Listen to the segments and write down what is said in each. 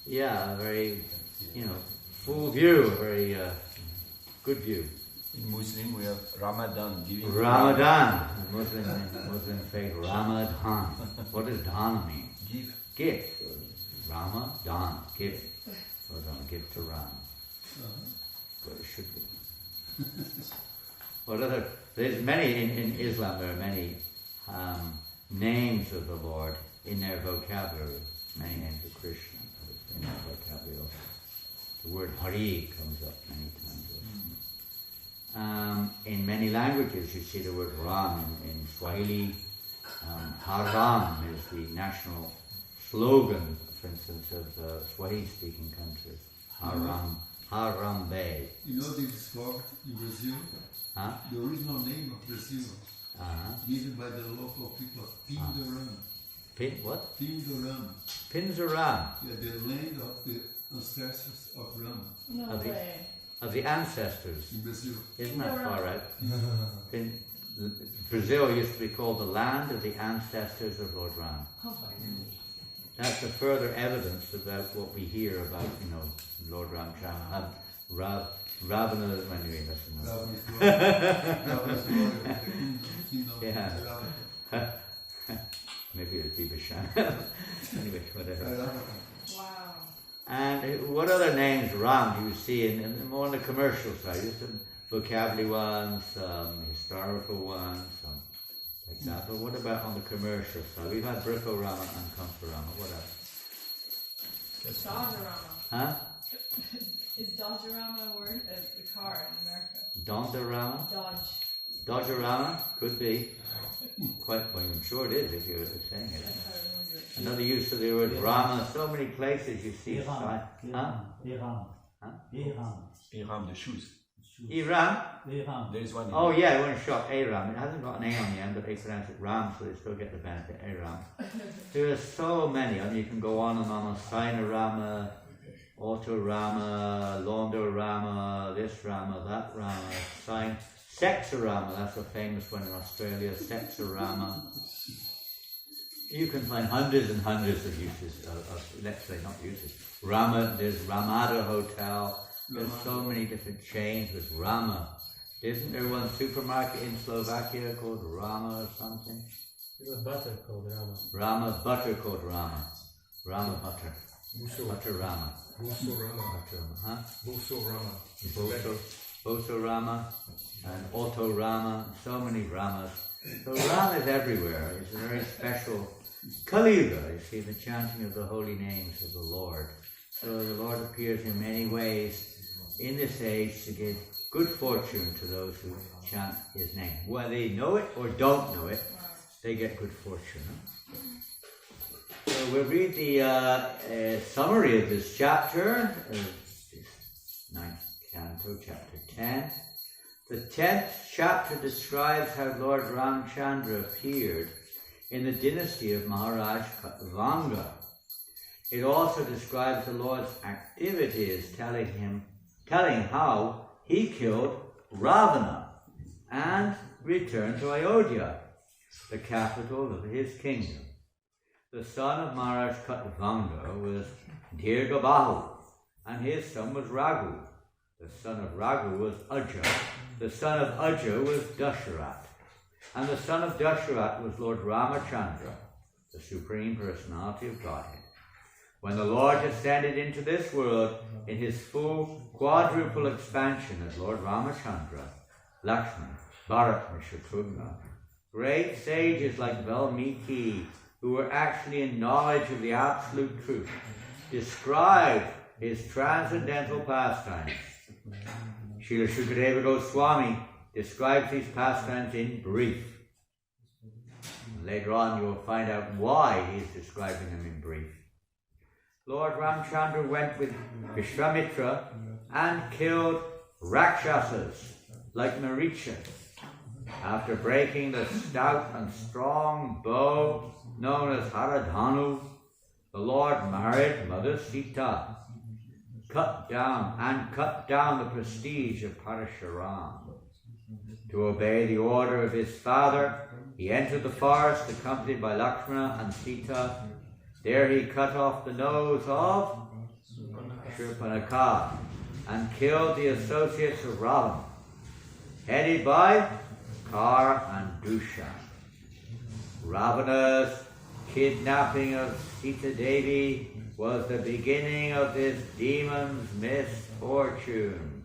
Yeah, a very, full view, a very good view. In Muslim, we have Ramadan. Ramadan. Muslim faith, Ramadan. What does dana mean? Give. Give. Ramadan, give. So don't give to Ram. What it should be. There's many, in Islam, there are many names of the Lord in their vocabulary. Many names of Krishna in their vocabulary also. The word Hari comes up many times. In many languages you see the word Ram. In Swahili, Haram is the national slogan, for instance, of the Swahili-speaking countries. Harambe. You know they discovered in Brazil the original name of Brazil, given by the local people, Pindoram. What? Pindoram. Pinzoram. Yeah, the land of the ancestors of Ram. No way. Of the ancestors. In Brazil. Isn't that far out? Brazil used to be called the land of the ancestors of Lord Ram. That's a further evidence about what we hear about, Lord Ramchandra. Ravana, when you listen. Yeah. Maybe it'd be Bashan. Anyway, whatever. Wow. And what other names Ram do you see in more on the commercial side? There's some vocabulary ones, some historical ones, some example. What about on the commercial side? We've had Bricko Rama and Kamparama. What else? Dodgerama. Huh? Is Dodgerama a word? A car in America? Dondarama? Dodge. Dodgerama? Could be. Quite, well, I'm sure it is if you're saying it. Another use of the word Rama. So many places you see. Iram, the shoes. Iram? There is one. Oh yeah, one shop, Aram. It hasn't got an A on the end, but they pronounce it Ram, so they still get the benefit, Aram. There are so many. I mean, you can go on and on. Sinorama, Autorama, Laundorama, this Rama, that Rama, Sexorama, that's a famous one in Australia, Sexorama. You can find hundreds and hundreds of uses, let's say not uses. Rama, there's Ramada Hotel, there's so many different chains with Rama. Isn't there one supermarket in Slovakia called Rama or something? There's a butter called Rama. Rama butter called Rama. Rama butter. Butter Rama. Buso Rama. Huh? Buso Rama. Boso Rama and Auto Rama, so many Ramas. So Rama is everywhere. It's a very special Kali Yuga. You see the chanting of the holy names of the Lord. So the Lord appears in many ways in this age to give good fortune to those who chant His name. Whether they know it or don't know it, they get good fortune. So we'll read the summary of this chapter, this 9th canto, chapter 10. The 10th chapter describes how Lord Ramchandra appeared in the dynasty of Maharaja Katavanga. It also describes the Lord's activities, telling how he killed Ravana and returned to Ayodhya, the capital of his kingdom. The son of Maharaja Katavanga was Dirghabahu, and his son was Raghu. The son of Raghu was Ajja. The son of Ajja was Dasharat. And the son of Dasharat was Lord Ramachandra, the Supreme Personality of Godhead. When the Lord descended into this world in his full quadruple expansion as Lord Ramachandra, Lakshman, Bharat and Shatrughna, great sages like Valmiki, who were actually in knowledge of the absolute truth, described his transcendental pastimes. Srila Shukadeva Goswami describes these pastimes in brief. Later on you will find out why he is describing them in brief. Lord Ramchandra went with Vishwamitra and killed Rakshasas like Maricha. After breaking the stout and strong bow known as Haradhanu, the Lord married Mother Sita, cut down the prestige of Parashuram. To obey the order of his father, he entered the forest accompanied by Lakshmana and Sita. There he cut off the nose of Shurpanakha and killed the associates of Ravana, headed by Kar and Dushan. Ravana's kidnapping of Sita Devi was the beginning of this demon's misfortune.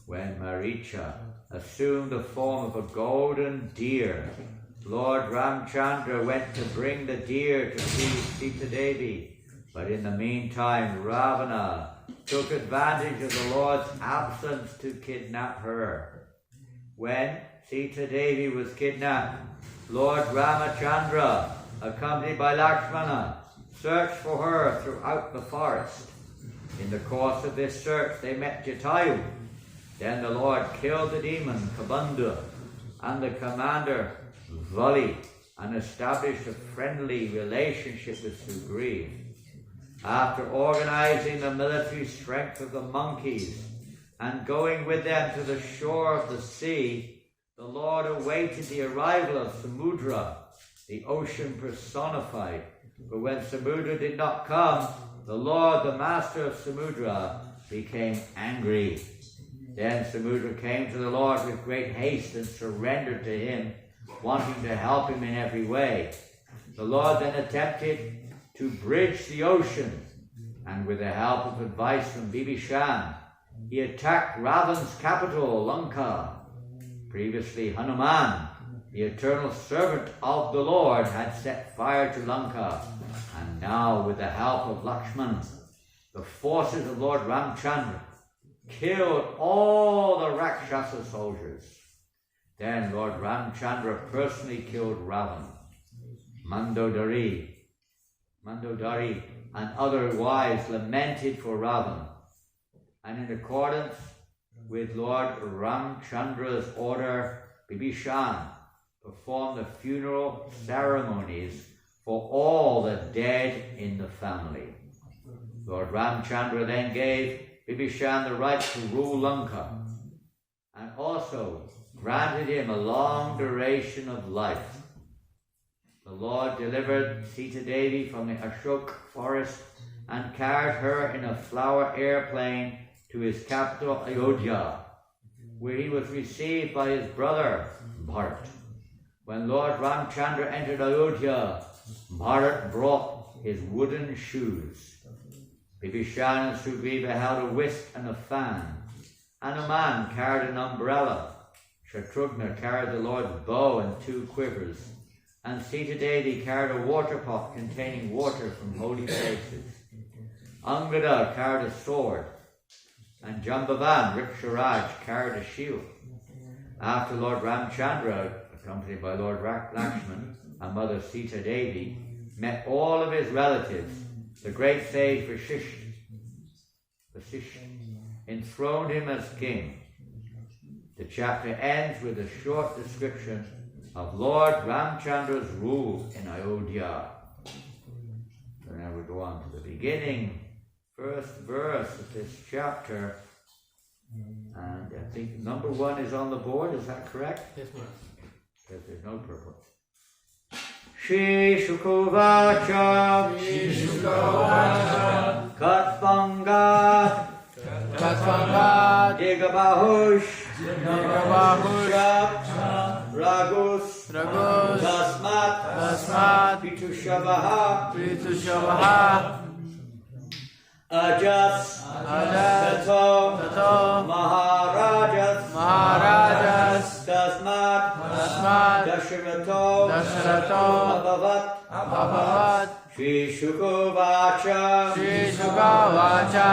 When Maricha assumed the form of a golden deer, Lord Ramchandra went to bring the deer to see Sita Devi, but in the meantime Ravana took advantage of the Lord's absence to kidnap her. When Sita Devi was kidnapped, Lord Ramachandra, accompanied by Lakshmana, searched for her throughout the forest. In the course of this search they met Jatayu. Then the Lord killed the demon Kabandha and the commander Vali and established a friendly relationship with Sugriv. After organizing the military strength of the monkeys and going with them to the shore of the sea, the Lord awaited the arrival of Samudra, the ocean personified. But when Samudra did not come, the Lord, the master of Samudra, became angry. Then Samudra came to the Lord with great haste and surrendered to him, wanting to help him in every way. The Lord then attempted to bridge the ocean, and with the help of advice from Bibhishan, he attacked Ravan's capital, Lanka. Previously, Hanuman, the eternal servant of the Lord, had set fire to Lanka, and now, with the help of Lakshman, the forces of Lord Ramchandra killed all the Rakshasa soldiers. Then Lord Ramchandra personally killed Ravan. Mandodari and other wives lamented for Ravan, and in accordance with Lord Ramchandra's order, Bibhishan performed the funeral ceremonies for all the dead in the family. Lord Ramchandra then gave Bibhishan the right to rule Lanka, and also granted him a long duration of life. The Lord delivered Sita Devi from the Ashok forest and carried her in a flower airplane to his capital Ayodhya, where he was received by his brother Bharat. When Lord Ramchandra entered Ayodhya, Bharat brought his wooden shoes. Bibhishan and Sugriva held a whisk and a fan. Hanuman carried an umbrella. Shatrughna carried the Lord's bow and 2 quivers. And Sita Devi carried a water pot containing water from holy places. Angada carried a sword, and Jambavan, Riksharaj, carried a shield. After Lord Ramchandra, accompanied by Lord Lakshman and Mother Sita Devi, met all of his relatives, the great sage Vasishtha enthroned him as king. The chapter ends with a short description of Lord Ramchandra's rule in Ayodhya. So now we go on to the beginning, first verse of this chapter, and I think number 1 is on the board, is that correct? Yes, ma'am. Because there's no purpose. Shri Shukovacha Katvangat Digabahush Ragus Tasmat Pitushabaha Ajas Tato Maharajas Tasmat Dasharato Abhavat Shri Shukovacha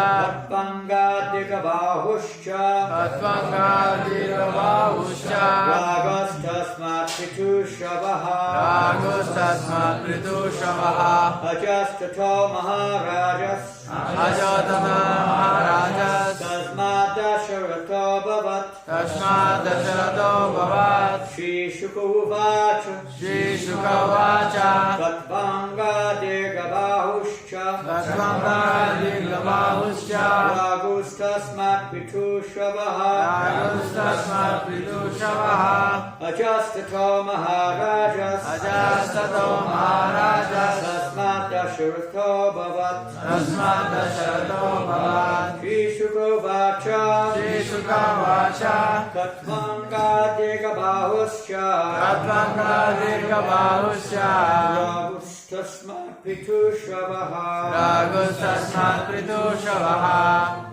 Katvangadikabahushcha Ragas Tasmat Pitushabaha Ajastato Maharajas Tasmat Dasharato Bhavat Shri Shukovacha Katvangadikabahushcha Ragus Tasmat Pitushabaha Ajastato Maharajas Tasmat Dasharatha Bhavat. Tasmat Dasharato Bhavat. Shri Shuka Vacha. Shri Shuka Vacha. Katvanga Dega Bahuscha. Katvanga Dirga Bahuscha. Ragustasmat Pitu Shavaha. Ragustasmat Pritu Shavaha.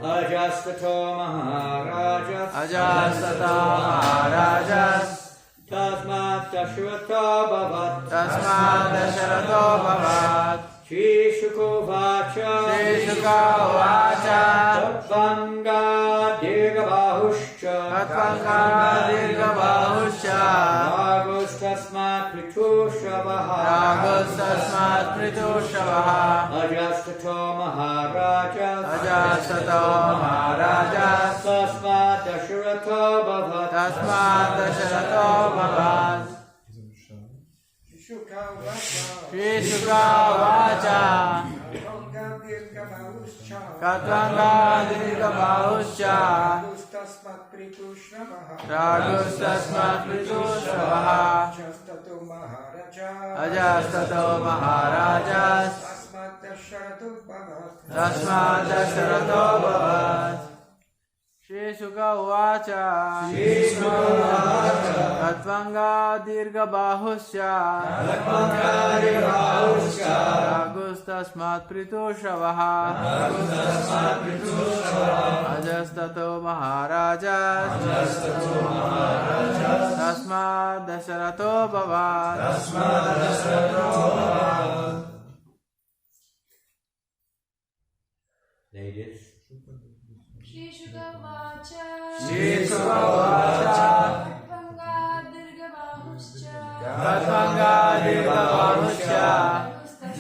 Ajastato Maharajas. Ajastato Maharajas. Tasmat Dasharatha Bhavat. Tasmat Dasharato Bhavat. Shri Shuka Vacha. Shri Shuka Vacha. Katvanga Dega Bahuscha. Katvanga Dirga Bahuscha. Ragustasmat Pitu Shavaha. Ragustasmat Pritu Shavaha. Ajastato Maharajas. Ajastato Maharajas. Tasmat Dasharatha Bhavat. Tasmat Dasharato Bhavat. Shri Shuka Vacha. Katvanga Dirga Bahuscha. Ragustasmat Pritu Shavaha. Ajastato Maharajas. Tasmat Dasharato Bhavat. Shri Shuka Vacha. Katvanga Dirga Bahuscha. Ragustasmat Pritu Shavaha. Ajastato Maharajas. Tasmat Dasharato Bhavat. Ladies. Shri Shuka Vacha. Shri Shuka Vacha. Katvanga Dirga Bahuscha. Katvanga Dirga Bahuscha.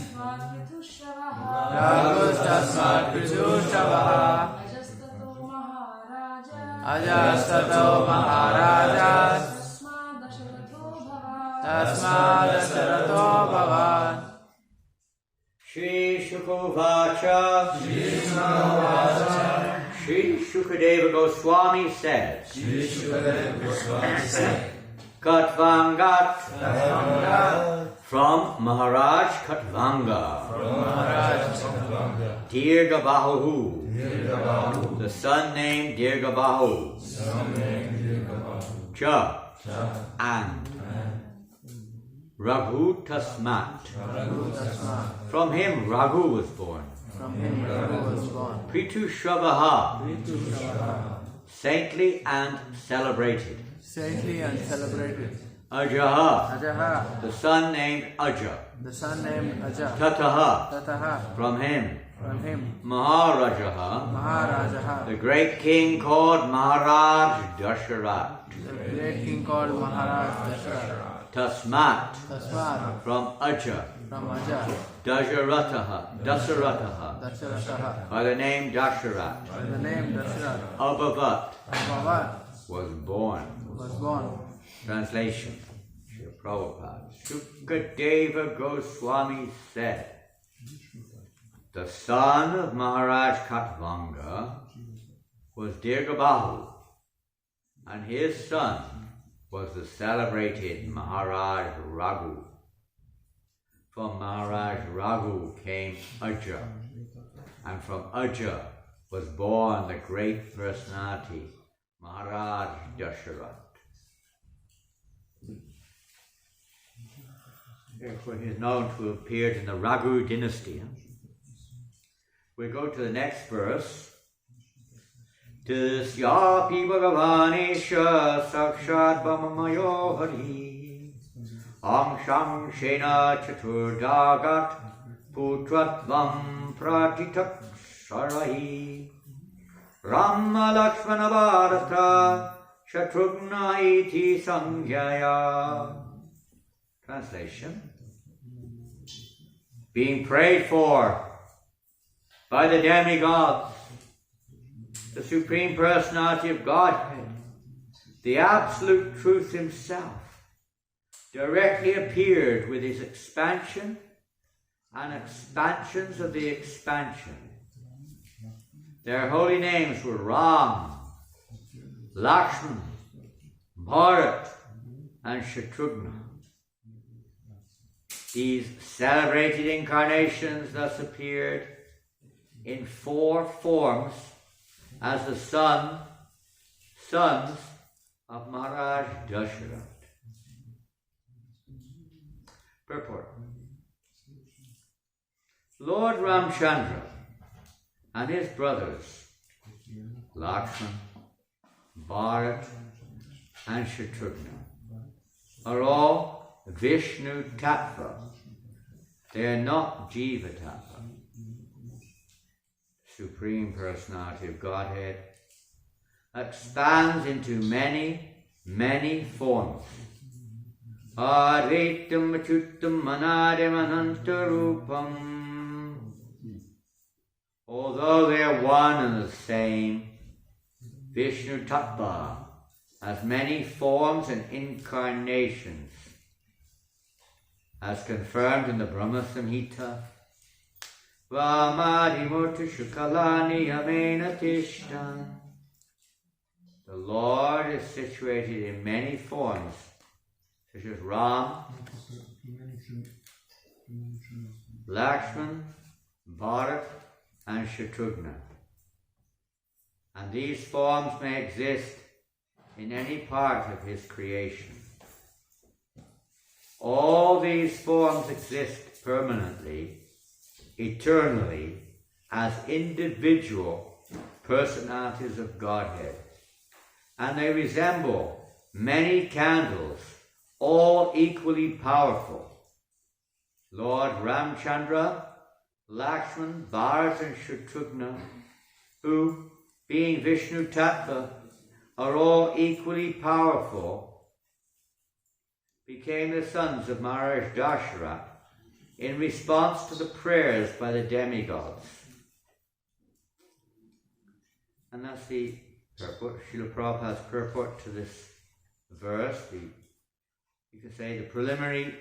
Ragustasmat Pritu Shavaha. Ragustasmat Pritu Shavaha. Ajastato Maharaja. Ajastato Maharajas. Tasmat Dasharato Bhavat. Tasmat Dasharato Bhavat. Shri Shuka Vacha. Shri Shukadeva Goswami says. Katvangat. From Maharaj Katvanga. Dirgabahu. The son named Dirgabahu. Cha. And. Raghu Tasmat. From him Raghu was born. Pritu Shavaha. Saintly and celebrated. Ajaha. The son named Aja. Tataha. From him. Maharaja. The great king called Maharaj Dasharat. Tasmat. From Aja. Dasarataha. By the name Dasharat. Abhavat. Was born. Translation. Srila Prabhupada. Shukadeva Goswami said, the son of Maharaj Katvanga was Dirgabahu, and his son was the celebrated Maharaj Raghu. From Maharaj Raghu came Aja, and from Aja was born the great personality, Maharaj Dasharat. Therefore, he is known to have appeared in the Raghu dynasty. We go to the next verse. Tisyapi Bhagavanesha Sakshat Bhamamayo Hari Amsham Shena Chaturdagat Putratvam Pratitak Sarahi Rama Lakshmana Bharata Shatrugna Iti Sangyaya. Translation. Being prayed for by the demigods, the Supreme Personality of Godhead, the Absolute Truth Himself, directly appeared with His expansion and expansions of the expansion. Their holy names were Ram, Lakshman, Bharat, and Shatrugna. These celebrated incarnations thus appeared in 4 forms as the sons of Maharaja Dasharath. Purport. Lord Ramchandra and his brothers, Lakshman, Bharat, and Shatrughna, are all Vishnu Tattva. They are not Jiva Tattva. Supreme Personality of Godhead expands into many, many forms. Advaitam Achyutam Anadam Anantarupam. Although they are one and the same, Vishnu Tattva has many forms and incarnations, as confirmed in the Brahma Samhita. Vamadimurti Shukalani Yamena Tishtan. The Lord is situated in many forms, such as Ram, Lakshman, Bharat, and Shatrughna. And these forms may exist in any part of his creation. All these forms exist permanently, eternally, as individual personalities of Godhead. And they resemble many candles, all equally powerful. Lord Ramchandra, Lakshman, Bharat, and Shatrughna, who, being Vishnu Tattva, are all equally powerful, became the sons of Maharaja Dasharath in response to the prayers by the demigods. And that's the purport, Srila Prabhupada's purport to this verse, you could say the preliminary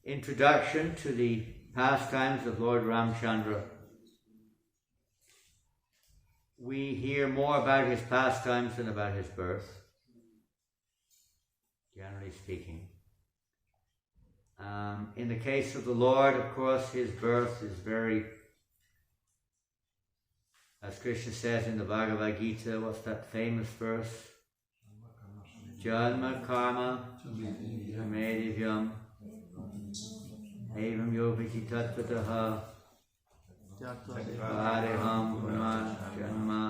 introduction to the pastimes of Lord Ramchandra. We hear more about his pastimes than about his birth, generally speaking. In the case of the Lord, of course, his birth is very, as Krishna says in the Bhagavad Gita, what's that famous verse? Janma karma medivyam evam yogiti tattvataha variham punah janma.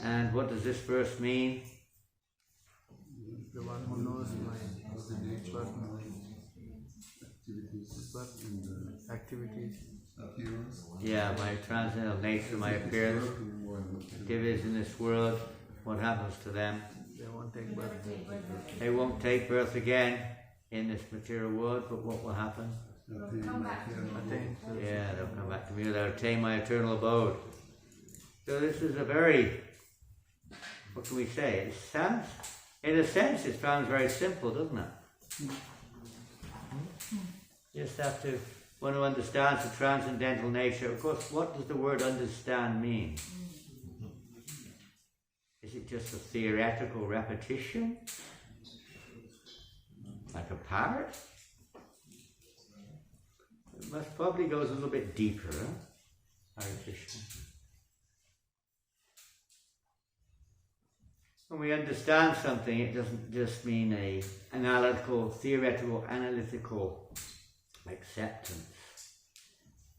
And what does this verse mean? The one who knows my activities. Yeah, my transcendental nature, my appearance, activities in this world, what happens to them? They won't take birth. They won't take birth again in this material world, but what will happen? They'll come back to me. Yeah, they'll come back to me, they'll attain my eternal abode. So this is a very, what can we say? It sounds, in a sense, it sounds very simple, doesn't it? You just have to, one who understands the transcendental nature. Of course, what does the word understand mean? Is it just a theoretical repetition? Like a parrot? It must probably goes a little bit deeper, huh? Hare Krishna. When we understand something, it doesn't just mean a analytical, theoretical, analytical acceptance.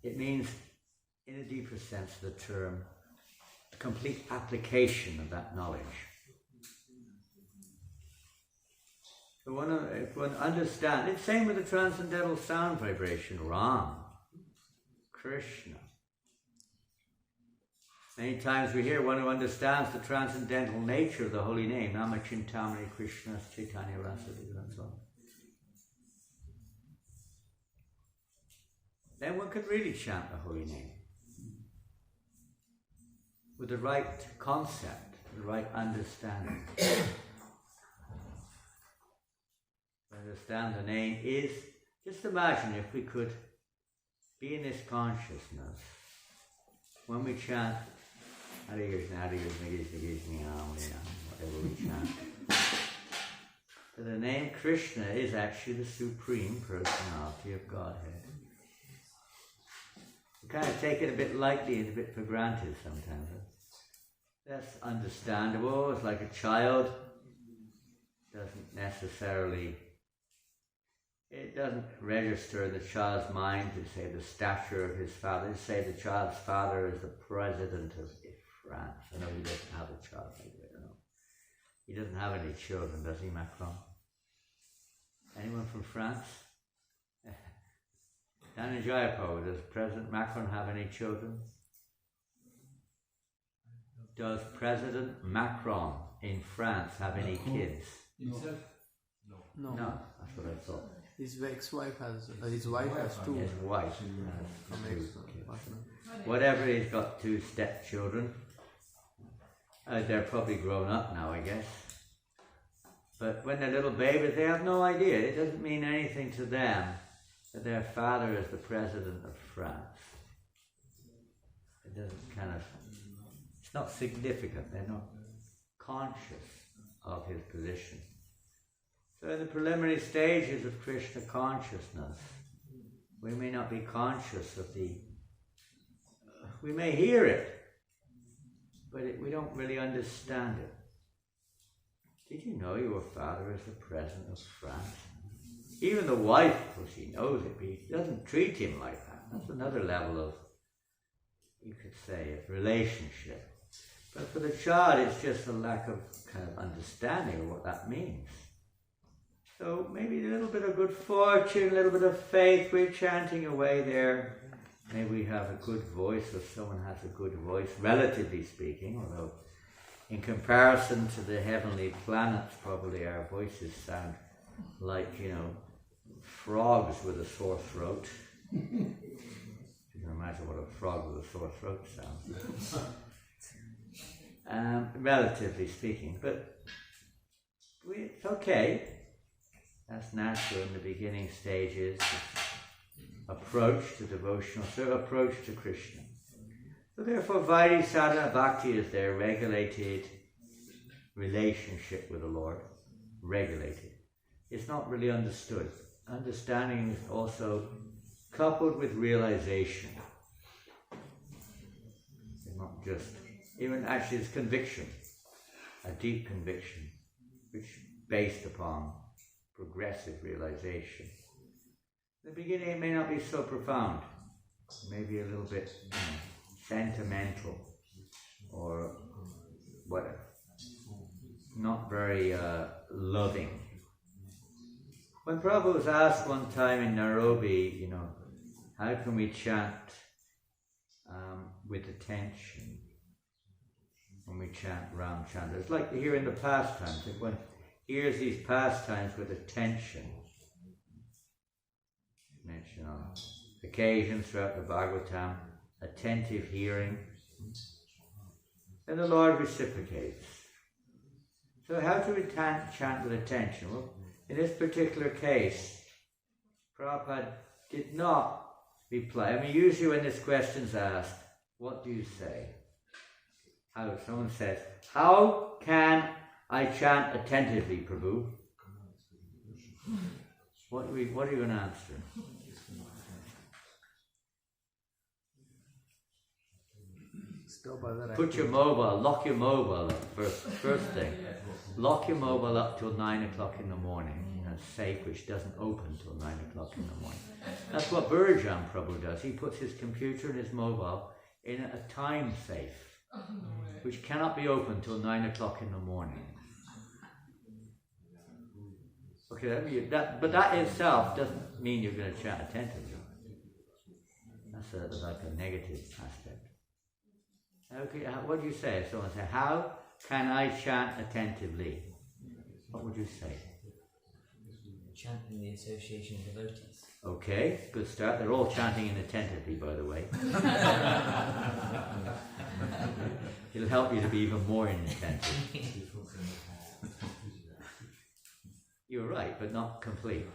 It means, in a deeper sense of the term, complete application of that knowledge. So if one understands, it's the same with the transcendental sound vibration, Ram, Krishna. Many times we hear one who understands the transcendental nature of the holy name, Nama Chintamani Krishna Chaitanya Rasa, and so on. Then one can really chant the holy name with the right concept, the right understanding. Understand the name is, just imagine if we could be in this consciousness when we chant Hare Krishna, Hare Krishna, Krishna Krishna, Hare Hare, whatever we chant. So the name Krishna is actually the Supreme Personality of Godhead. We kind of take it a bit lightly and a bit for granted sometimes. That's understandable. It's like a child. It doesn't register in the child's mind to say the stature of his father. To say the child's father is the president of France. I know he doesn't have a child. I don't know. He doesn't have any children, does he, Macron? Anyone from France? Down in Jaipur, does President Macron have any children? Does President Macron in France have any kids? Himself? No. No, that's what I thought. His ex-wife has. His wife has two. His wife From has two ex-partner. kids. Whatever, he's got 2 stepchildren. They're probably grown up now, I guess. But when they're little babies, they have no idea. It doesn't mean anything to them that their father is the president of France. It doesn't it's not significant. They're not conscious of his position. So in the preliminary stages of Krishna consciousness, we may not be conscious of we may hear it, but we don't really understand it. Did you know your father is the president of France? Even the wife, of course, she knows it, but he doesn't treat him like that. That's another level of, you could say, of relationship. But for the child, it's just a lack of kind of understanding of what that means. So maybe a little bit of good fortune, a little bit of faith, we're chanting away there. Maybe we have a good voice, or someone has a good voice, relatively speaking, although in comparison to the heavenly planets, probably our voices sound like, frogs with a sore throat. You can imagine what a frog with a sore throat sounds. Relatively speaking, but it's okay. That's natural in the beginning stages. Approach to devotional, so approach to Krishna. So therefore, Vaidhi Sadhana Bhakti is their regulated relationship with the Lord. Regulated. It's not really understood. Understanding is also coupled with realization. It's not just, even actually it's conviction, a deep conviction, which is based upon progressive realization. In the beginning it may not be so profound, maybe a little bit sentimental or whatever, not very loving. When Prabhu was asked one time in Nairobi, how can we chant with attention when we chant Ram Chandra? It's like here in the pastimes, if one hears these pastimes with attention, mention on occasions throughout the Bhagavatam, attentive hearing, then the Lord reciprocates. So how do we chant with attention? Well, in this particular case, Prabhupada did not reply. I mean, usually when this question's asked, what do you say? Someone says, how can I chant attentively, Prabhu? What are you going to answer? Put your mobile, lock your mobile up first thing. Lock your mobile up till 9 o'clock in the morning. Safe, which doesn't open till 9 o'clock in the morning. That's what Burjam Prabhu does. He puts his computer and his mobile in a time safe, which cannot be opened till 9 o'clock in the morning. Okay, but that itself doesn't mean you're going to chant attentively. That's like a negative aspect. Okay, what do you say? If someone says, how can I chant attentively? What would you say? Chanting the association of devotees. Okay, good start. They're all chanting inattentively, by the way. It'll help you to be even more inattentive. You're right, but not complete.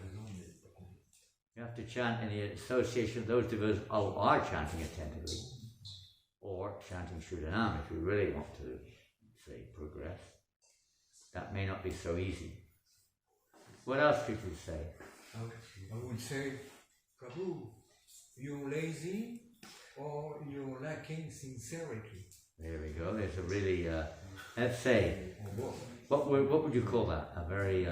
You have to chant in the association of those devotees who are chanting attentively, or chanting Shuddhanam if you really want to, say, progress. That may not be so easy. What else could you say? I would say, Prabhu, you're lazy or you're lacking sincerity. There we go. There's a really, let's say, what would you call that? A very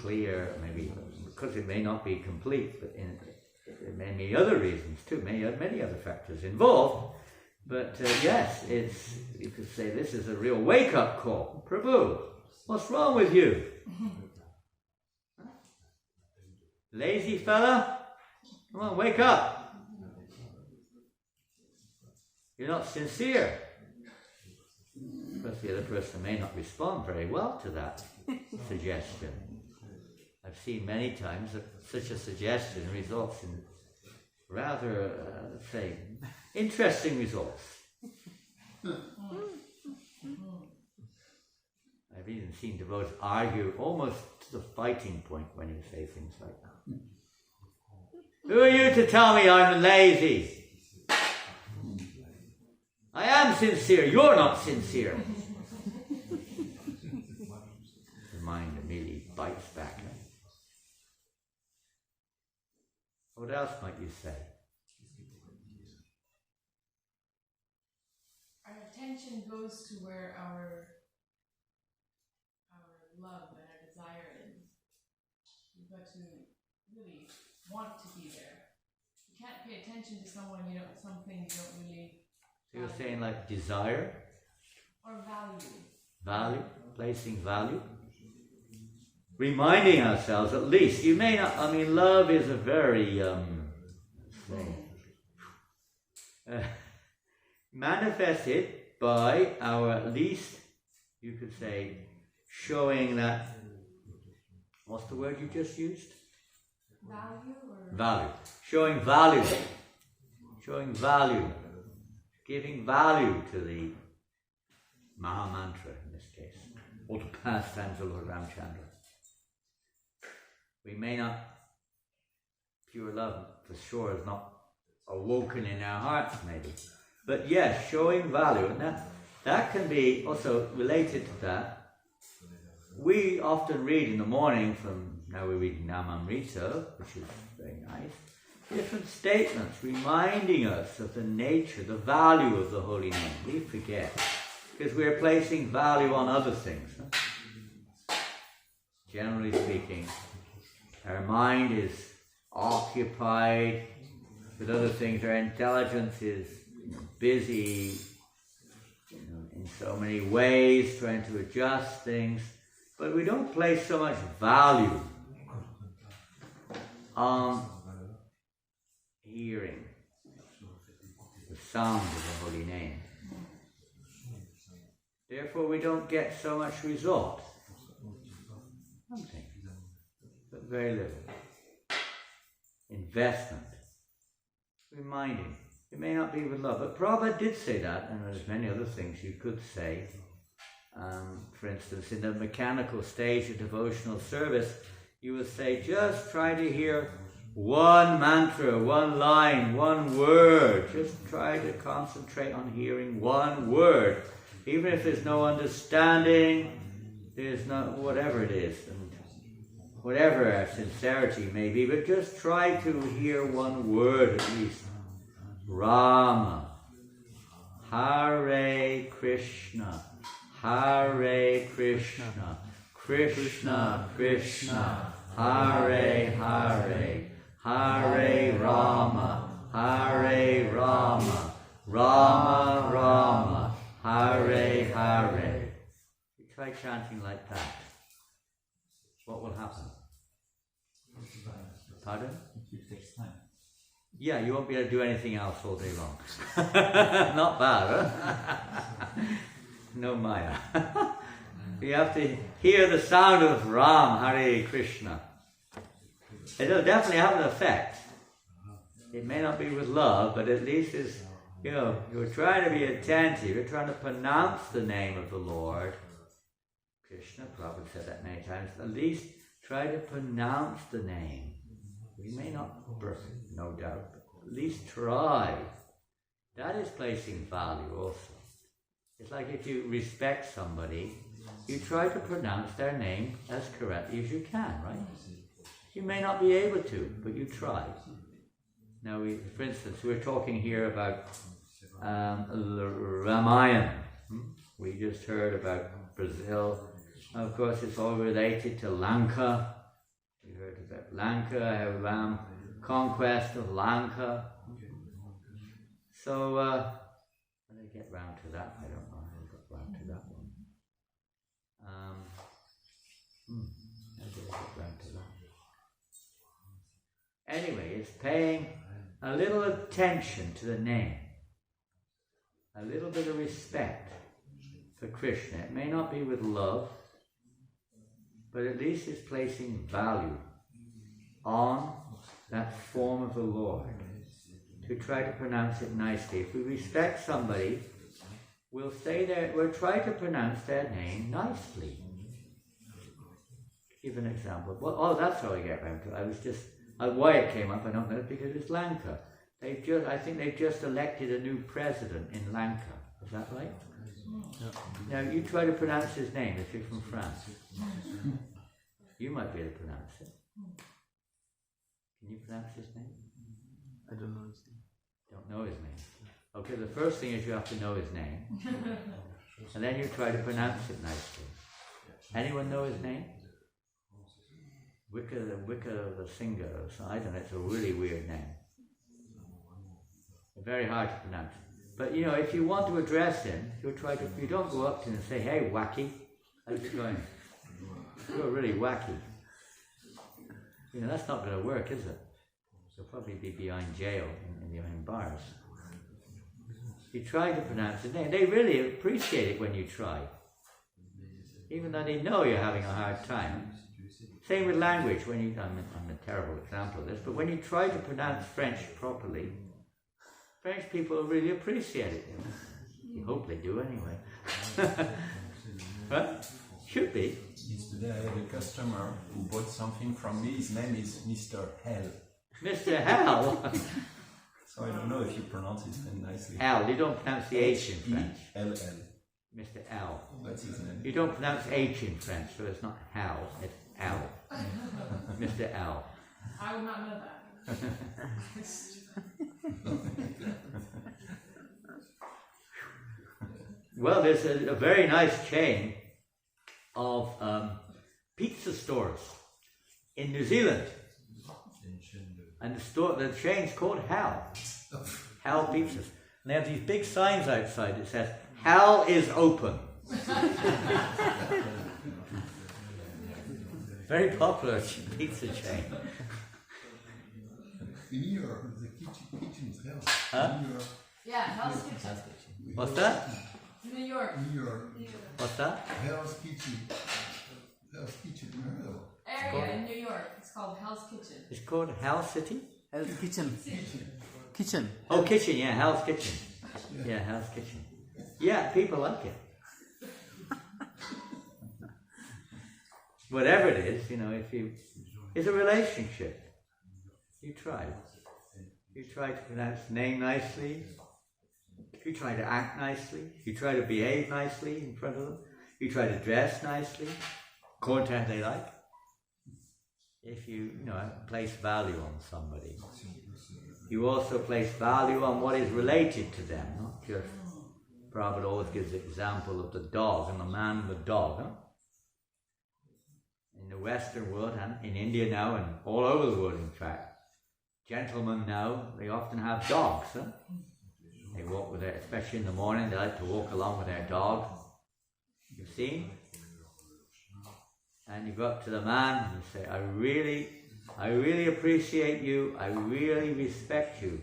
clear, maybe, because it may not be complete, but there may be other reasons too, many other factors involved. But yes, you could say this is a real wake-up call. Prabhu, what's wrong with you? Lazy fella? Come on, wake up. You're not sincere. Because the other person may not respond very well to that suggestion. I've seen many times that such a suggestion results in rather, let's say, interesting results. I've even seen devotees argue almost to the fighting point when you say things like that. Who are you to tell me I'm lazy? I am sincere, you're not sincere. The mind immediately bites back. What else might you say? Our attention goes to where our love and our desire is. You've got to really want to be there. You can't pay attention to something you don't really. So you're saying like desire? Or value. Value, placing value. Reminding ourselves at least, you may not, love is a very, manifested by our, at least, you could say, showing that, what's the word you just used? Value or? Value. Showing value. Showing value. Giving value to the Maha Mantra in this case, or the pastimes of Lord Ramchandra. We may not, pure love for sure is not awoken in our hearts maybe, but yes, showing value, and that can be also related to that. We often read in the morning now we're reading Namamrita, which is very nice, different statements reminding us of the nature, the value of the holy name. We forget, because we're placing value on other things. Huh? Generally speaking, our mind is occupied with other things. Our intelligence is busy in so many ways, trying to adjust things. But we don't place so much value on hearing the sound of the holy name. Therefore, we don't get so much result. Something, but very little. Investment. Reminding. It may not be with love, but Prabhupada did say that, and there's many other things you could say. For instance, in the mechanical stage of devotional service, you would say, just try to hear one mantra, one line, one word. Just try to concentrate on hearing one word. Even if there's no understanding, there's not, whatever it is, and whatever our sincerity may be, but just try to hear one word at least. Rama, Hare Krishna, Hare Krishna, Krishna Krishna, Hare Hare, Hare Rama, Hare Rama, Rama Rama, Hare Hare. You try chanting like that. What will happen? Pardon? It takes time. Yeah, you won't be able to do anything else all day long. Not bad, huh? No Maya. You have to hear the sound of Ram, Hare Krishna. It'll definitely have an effect. It may not be with love, but at least it's, you're trying to be attentive. You're trying to pronounce the name of the Lord. Krishna, Prabhupada said that many times. At least try to pronounce the name. We may not be perfect, no doubt, but at least try. That is placing value also. It's like if you respect somebody, you try to pronounce their name as correctly as you can, right? You may not be able to, but you try. Now, for instance, we're talking here about Ramayana. We just heard about Brazil. Of course, it's all related to Lanka. We heard about Lanka, how Ram conquest of Lanka. So, how did I get round to that? I don't know how I got round to that one. How did I get round to that? Anyway, it's paying a little attention to the name, a little bit of respect for Krishna. It may not be with love, but at least it's placing value on that form of the Lord, to try to pronounce it nicely. If we respect somebody, we'll try to pronounce their name nicely. Give an example. Well, that's how I get around to it. Why it came up, I don't know, because it's Lanka. I think they've just elected a new president in Lanka. Is that right? Yeah. Now, you try to pronounce his name if you're from France. You might be able to pronounce it. Can you pronounce his name? I don't know his name. Don't know his name. Okay, the first thing is you have to know his name. And then you try to pronounce it nicely. Anyone know his name? Wicca the singer, or something. I don't know, it's a really weird name. Very hard to pronounce. But if you want to address him, you don't go up to him and say, "Hey, wacky, how's it going? You're really wacky." That's not going to work, is it? You'll probably be behind jail and behind bars. You try to pronounce his name. They really appreciate it when you try. Even though they know you're having a hard time. Same with language. I'm a terrible example of this, but when you try to pronounce French properly, French people really appreciate it. You hope they do anyway. Right? Should be. Yesterday I had a customer who bought something from me. His name is Mr. Hell. Mr. Hell? So I don't know if you pronounce his name nicely. L. You don't pronounce the H in French. H-E-L-L. Mr. L. That's his name. You don't pronounce H in French, so it's not Hal, it's L. Mr. L. I would not know that. Well, there's a very nice chain of pizza stores in New Zealand. And the chain's called Hal. Hal Pizzas. And they have these big signs outside that says, "Hal is open." Very popular pizza chain. In New York, the kitchen is Hell. Huh? New York. Yeah, Hell's Kitchen. What's that? New York. New York. What's that? Hell's Kitchen. Hell's Kitchen. Area in New York. It's called Hell's Kitchen. It's called Hell City? Hell's Kitchen. Kitchen. Oh, kitchen, yeah, Hell's Kitchen. Yeah, Hell's Kitchen. Yeah, people like it. Whatever it is, it's a relationship. You try. You try to pronounce the name nicely. You try to act nicely. You try to behave nicely in front of them. You try to dress nicely, according to how they like. If you place value on somebody, you also place value on what is related to them, not just. Prabhupada always gives the example of the dog and the man and the dog. Huh? In the Western world and in India now and all over the world, in fact, gentlemen now, they often have dogs. Huh? They walk with their, especially in the morning, they like to walk along with their dog. You've seen? And you go up to the man and you say, I really appreciate you, I really respect you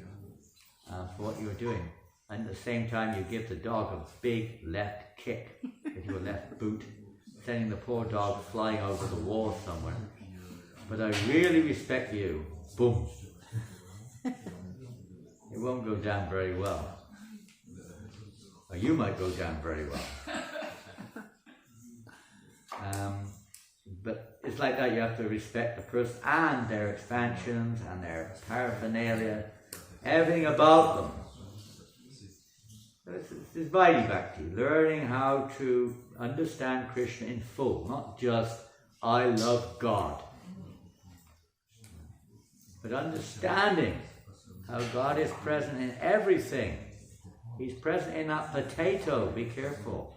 for what you're doing. And at the same time you give the dog a big left kick with your left boot, sending the poor dog flying over the wall somewhere. But I really respect you. Boom. It won't go down very well. Or you might go down very well. But it's like that, you have to respect the person and their expansions and their paraphernalia, everything about them. It's Vaidhi Bhakti, learning how to understand Krishna in full, not just I love God, but understanding how God is present in everything. He's present in that potato, be careful.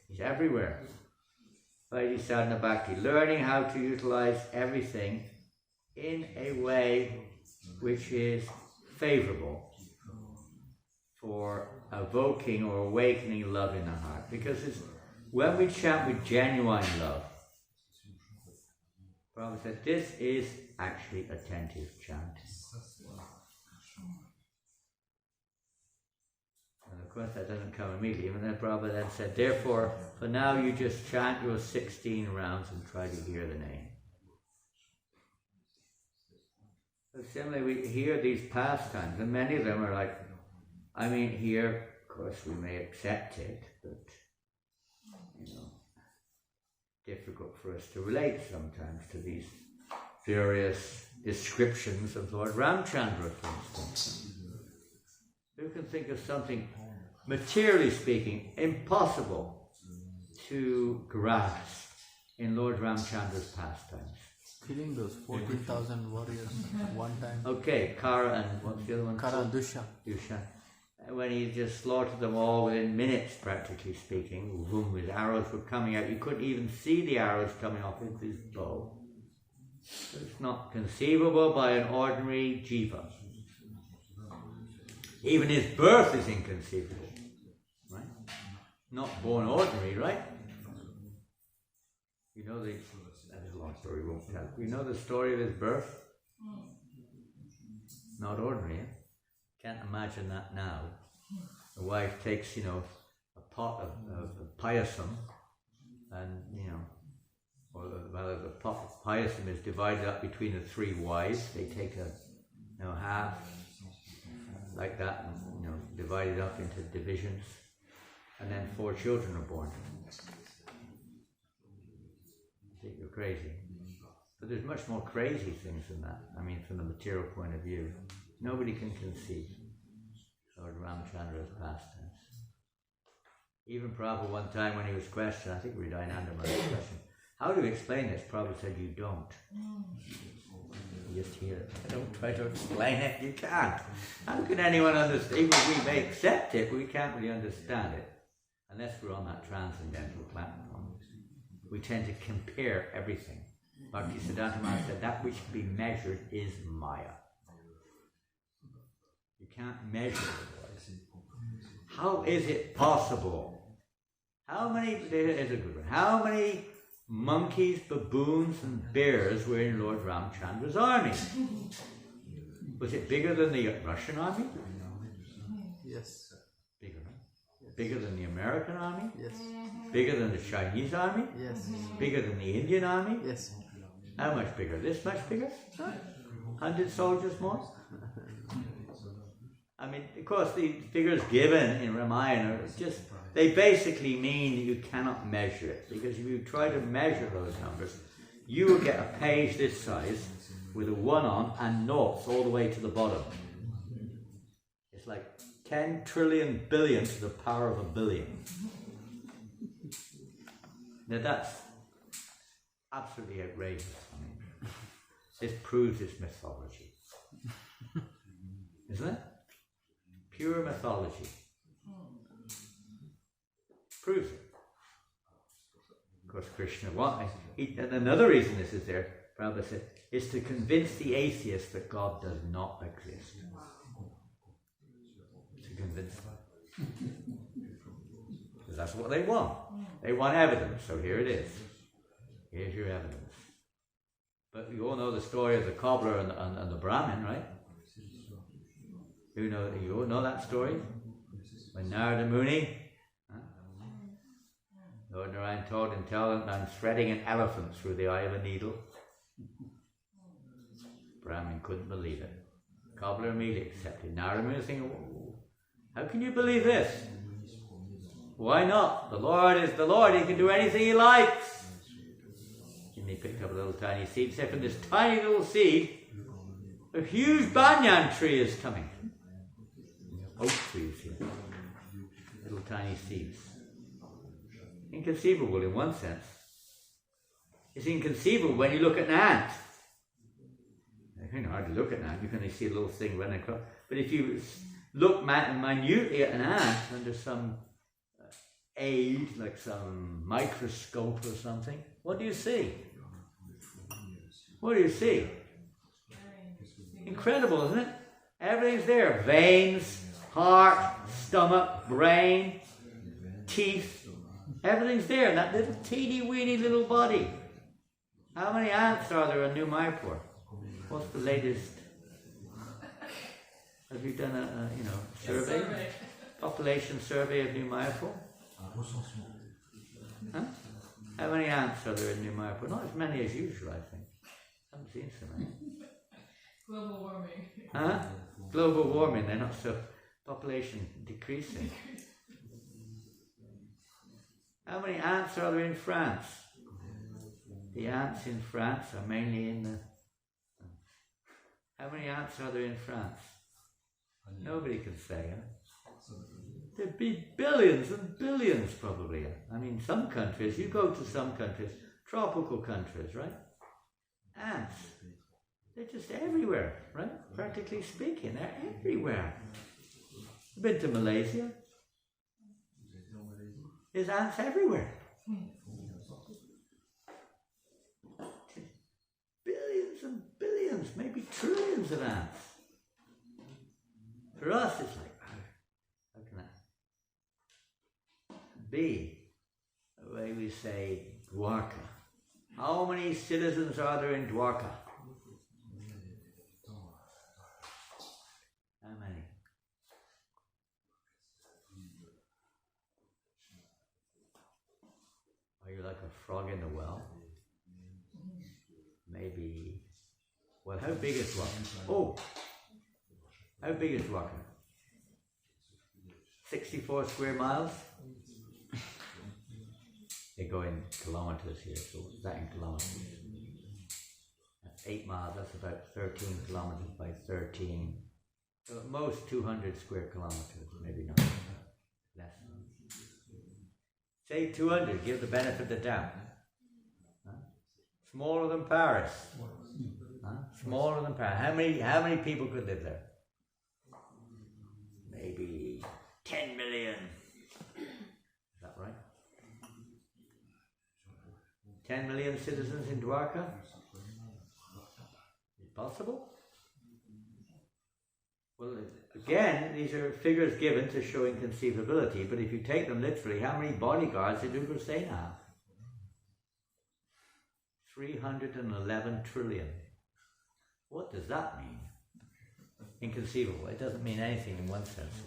He's everywhere. Vaidhi Sadhana Bhakti, learning how to utilize everything in a way which is favorable for evoking or awakening love in the heart. Because when we chant with genuine love, Prabhupada said, this is actually attentive chanting. And of course that doesn't come immediately. And then Prabhupada then said, therefore, for now you just chant your 16 rounds and try to hear the name. So similarly, we hear these pastimes, and many of them are like, I mean, here, of course, we may accept it, but, difficult for us to relate sometimes to these various descriptions of Lord Ramchandra, for instance. Who can think of something, materially speaking, impossible to grasp in Lord Ramchandra's pastimes? Killing those 14,000 warriors at one time. Okay, Kara and what's the other one? Kara Dusha. Dusha. When he just slaughtered them all within minutes, practically speaking, boom, his arrows were coming out. You couldn't even see the arrows coming off with his bow. It's not conceivable by an ordinary jiva. Even his birth is inconceivable, right? Not born ordinary, right? You know that is a long story, we won't tell. You know the story of his birth? Not ordinary, eh? Can't imagine that now. The wife takes, a pot of payasam, and, or rather the pot of payasam is divided up between the three wives. They take half, like that, and, divide it up into divisions, and then 4 children are born. I think you're crazy. But there's much more crazy things than that. I mean, from the material point of view. Nobody can conceive Lord Ramchandra's pastimes. Even Prabhupada one time when he was questioned, I think Janananda was questioned, how do you explain this? Prabhupada said, you don't. You just hear it. Don't try to explain it, you can't. How can anyone understand? Even we may accept it, but we can't really understand it. Unless we're on that transcendental platform. We tend to compare everything. Bhaktisiddhanta Maharaj said, that which can be measured is Maya. You can't measure it. How is it possible? How many monkeys, baboons, and bears were in Lord Ramchandra's army? Was it bigger than the Russian army? Yes. Bigger, right? Bigger than the American army? Yes. Bigger than the Chinese army? Yes. Bigger than the Indian army? Yes. How much bigger? This much bigger? 100 soldiers more? I mean, of course, the figures given in Ramayana are just, they basically mean that you cannot measure it. Because if you try to measure those numbers, you will get a page this size with a 1 on and noughts all the way to the bottom. It's like 10 trillion billion to the power of a billion. Now that's absolutely outrageous. I mean, this proves its mythology. Isn't it? Pure mythology. Proves it. Of course, Krishna, and another reason this is there, Prabhupada said, is to convince the atheists that God does not exist. To convince them. Because that's what they want. They want evidence, so here it is. Here's your evidence. But you all know the story of the cobbler and the Brahmin, right? You all know that story? When Narada Muni, Lord Narayan told him, I'm threading an elephant through the eye of a needle. Brahmin couldn't believe it. Cobbler immediately accepted. Narada Muni was thinking, how can you believe this? Why not? The Lord is the Lord, He can do anything He likes. And he picked up a little tiny seed. He said, from this tiny little seed, a huge banyan tree is coming. Oak trees here. Little tiny seeds. inconceivable in one sense. It's inconceivable when you look at an ant. You can hardly look at an ant, you can only see a little thing running across. But if you look minutely at an ant under some aid, like some microscope or something, what do you see? What do you see? Incredible, isn't it? Everything's there. Veins, heart, stomach, brain, teeth. Everything's there in that little teeny-weeny little body. How many ants are there in New Mayapur? What's the latest? Have you done a survey? Population survey of New Mayapur? Huh? How many ants are there in New Mayapur? Not as many as usual, I think. I haven't seen so many. Global warming. Huh? Global warming, they're not so... Population decreasing. How many ants are there in France? The ants in France are mainly in the... How many ants are there in France? Nobody can say, huh? There'd be billions and billions probably. I mean, some countries, you go to some countries, tropical countries, right? Ants. They're just everywhere, right? Practically speaking, they're everywhere. You've been to Malaysia? There's ants everywhere. Billions and billions, maybe trillions of ants. For us, it's like, how can that be? The way we say Dwarka. How many citizens are there in Dwarka? How many? Are you like a frog in the well? Maybe. Well, how big is Dwarka? Oh! How big is Dwarka? 64 square miles? They go in kilometers here, so what's that in kilometers? That's 8 miles, that's about 13 kilometers by 13. So at most 200 square kilometers, maybe not. Less. Say 200, give the benefit of the doubt. Huh? Smaller than Paris. Huh? Smaller than Paris. How many people could live there? Maybe 10 million. Is that right? 10 million citizens in Dwarka? Is it possible? Well, again, these are figures given to show inconceivability, but if you take them literally, how many bodyguards did Ugrasena have? 311 trillion. What does that mean? Inconceivable. It doesn't mean anything in one sense.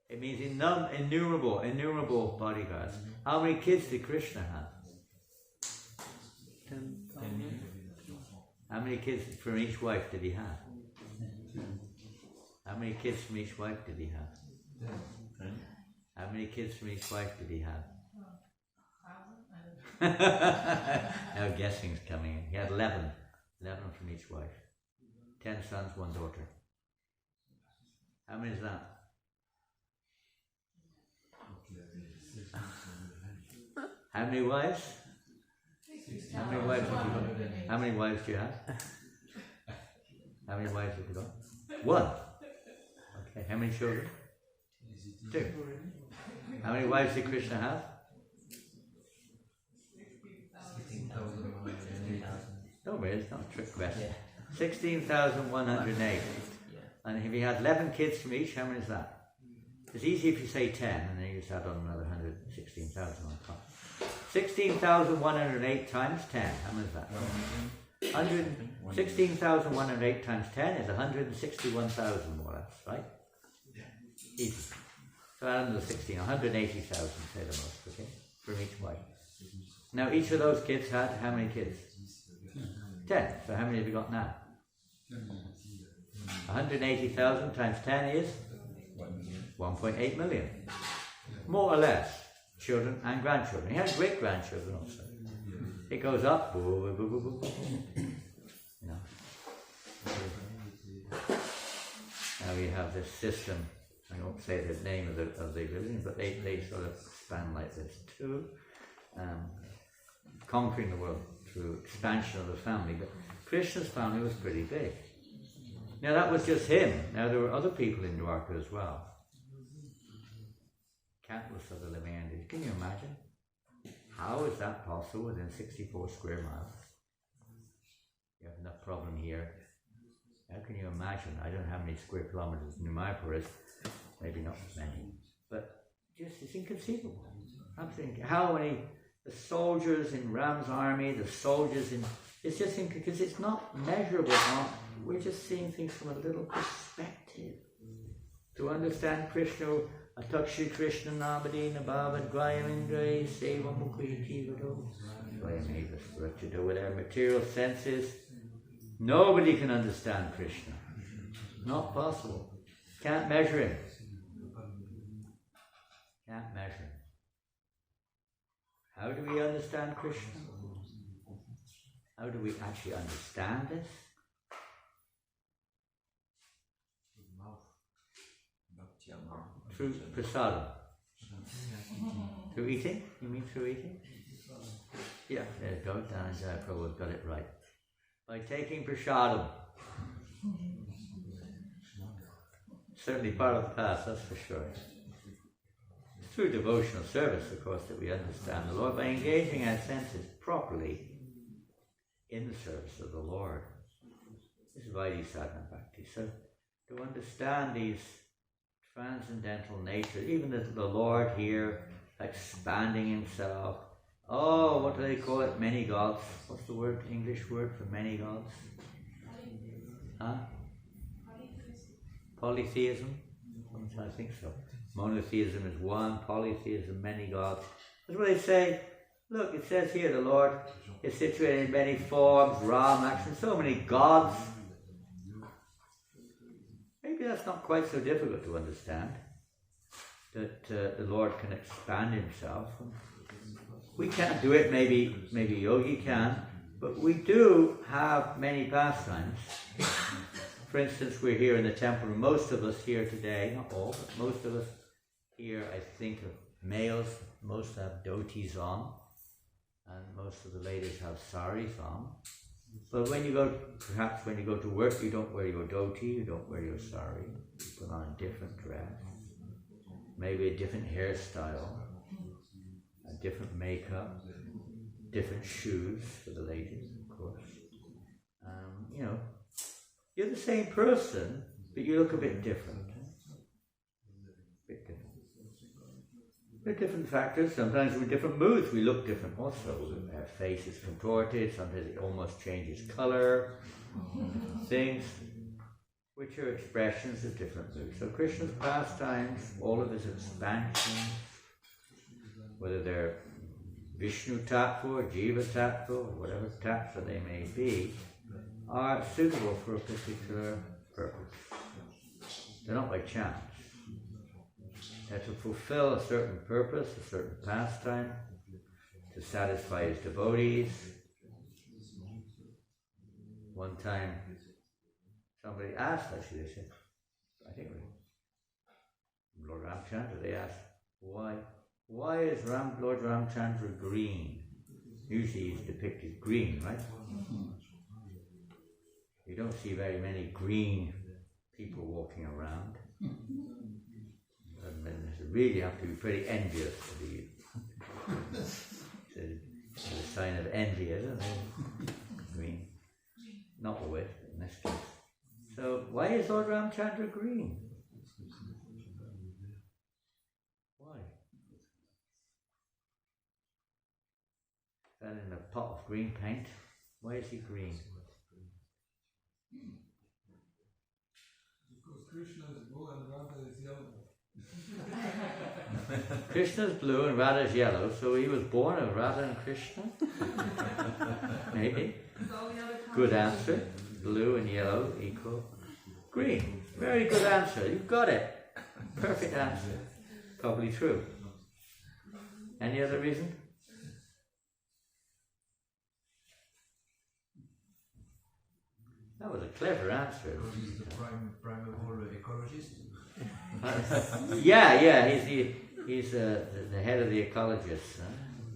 It means innumerable bodyguards. How many kids did Krishna have? 10. How many kids from each wife did he have? How many kids from each wife did he have? How many kids from each wife did he have? Now guessing's coming in. He had 11. 11 from each wife. 10 sons, 1 daughter. How many is that? How many wives? How many wives have you got? How many wives do you have? How many wives have you got? 1. Okay. How many children? 2. How many wives did Krishna have? 16,108. No, but it's not a trick question. 16,108. And if he had 11 kids from each, how many is that? It's easy if you say 10, and then you just add on another 116,000 on top. 16,108 times 10, how many is that? 16,108 times 10 is 161,000 more or less, right? Easy. So add another 16, 180,000, say the most, okay? From each wife. Now each of those kids had how many kids? 10. So how many have you got now? 180,000 times 10 is 1.8 million. More or less. Children and grandchildren. He had great grandchildren also. It goes up. You know. Now we have this system. I won't say the name of the religion, but they sort of span like this. 2, conquering the world through expansion of the family. But Krishna's family was pretty big. Now that was just him. Now there were other people in Dwarka as well. Countless other living entities. Can you imagine? How is that possible within 64 square miles? You have enough problem here. How can you imagine? I don't know how many square kilometers New Mayapur is. Maybe not many. But just, it's inconceivable. I'm thinking, how many, the soldiers in Ram's army, the soldiers in, it's just because it's not measurable. We're just seeing things from a little perspective. To understand Krishna, Atakshi Krishna Nabadi Nabhavad Gwayamindra Seva Mukhi Jivado Gwayameva with our material senses. Nobody can understand Krishna. Not possible. Can't measure him. Can't measure him. How do we understand Krishna? How do we actually understand this? Through prasadam. Through eating? You mean through eating? Yeah, there you go. Dhananjaya Prabhu got it right. By taking prasadam. Certainly part of the path, that's for sure. It's through devotional service, of course, that we understand the Lord, by engaging our senses properly in the service of the Lord. This is Vaidhi Sadhana Bhakti. So, to understand these transcendental nature, even the Lord here expanding himself. Oh, what do they call it? Many gods. What's the word, English word for many gods? Huh? Polytheism? I think so. Monotheism is one, polytheism, many gods. That's what they say. Look, it says here the Lord is situated in many forms, Ram, action, so many gods. Maybe that's not quite so difficult to understand, that the Lord can expand himself. We can't do it, maybe Yogi can, but we do have many pastimes. For instance, we're here in the temple, and most of us here today, not all, but most of us here, I think, are males. Most have dhotis on, and most of the ladies have saris on. But when you go to work, you don't wear your dhoti, you don't wear your sari. You put on a different dress, maybe a different hairstyle, a different makeup, different shoes for the ladies, of course. You're the same person, but you look a bit different. There are different factors. Sometimes we're in different moods. We look different also. Our face is contorted. Sometimes it almost changes color. Things which are expressions of different moods. So Krishna's pastimes, all of his expansions, whether they're Vishnu tattva or Jiva tattva or whatever tattva they may be, are suitable for a particular purpose. They're not by chance. They're to fulfill a certain purpose, a certain pastime, to satisfy his devotees. One time, somebody asked, actually, they said, I think Lord Ramchandra, they asked, why is Lord Ramchandra green? Usually he's depicted green, right? You don't see very many green people walking around. And then you really have to be pretty envious to be. It's a sign of envy, isn't it? Green. Not always, but in this case. So why is Lord Ramchandra green? Why? Is that in a pot of green paint? Why is he green? Because Krishna is blue and Radha is yellow. Krishna's blue and Radha's yellow, so he was born of Radha and Krishna? Maybe. Good answer. Blue and yellow equal green. Very good answer. You've got it. Perfect answer. Probably true. Any other reason? That was a clever answer. He's the prime of all ecologists. Yeah, he's the head of the ecologists.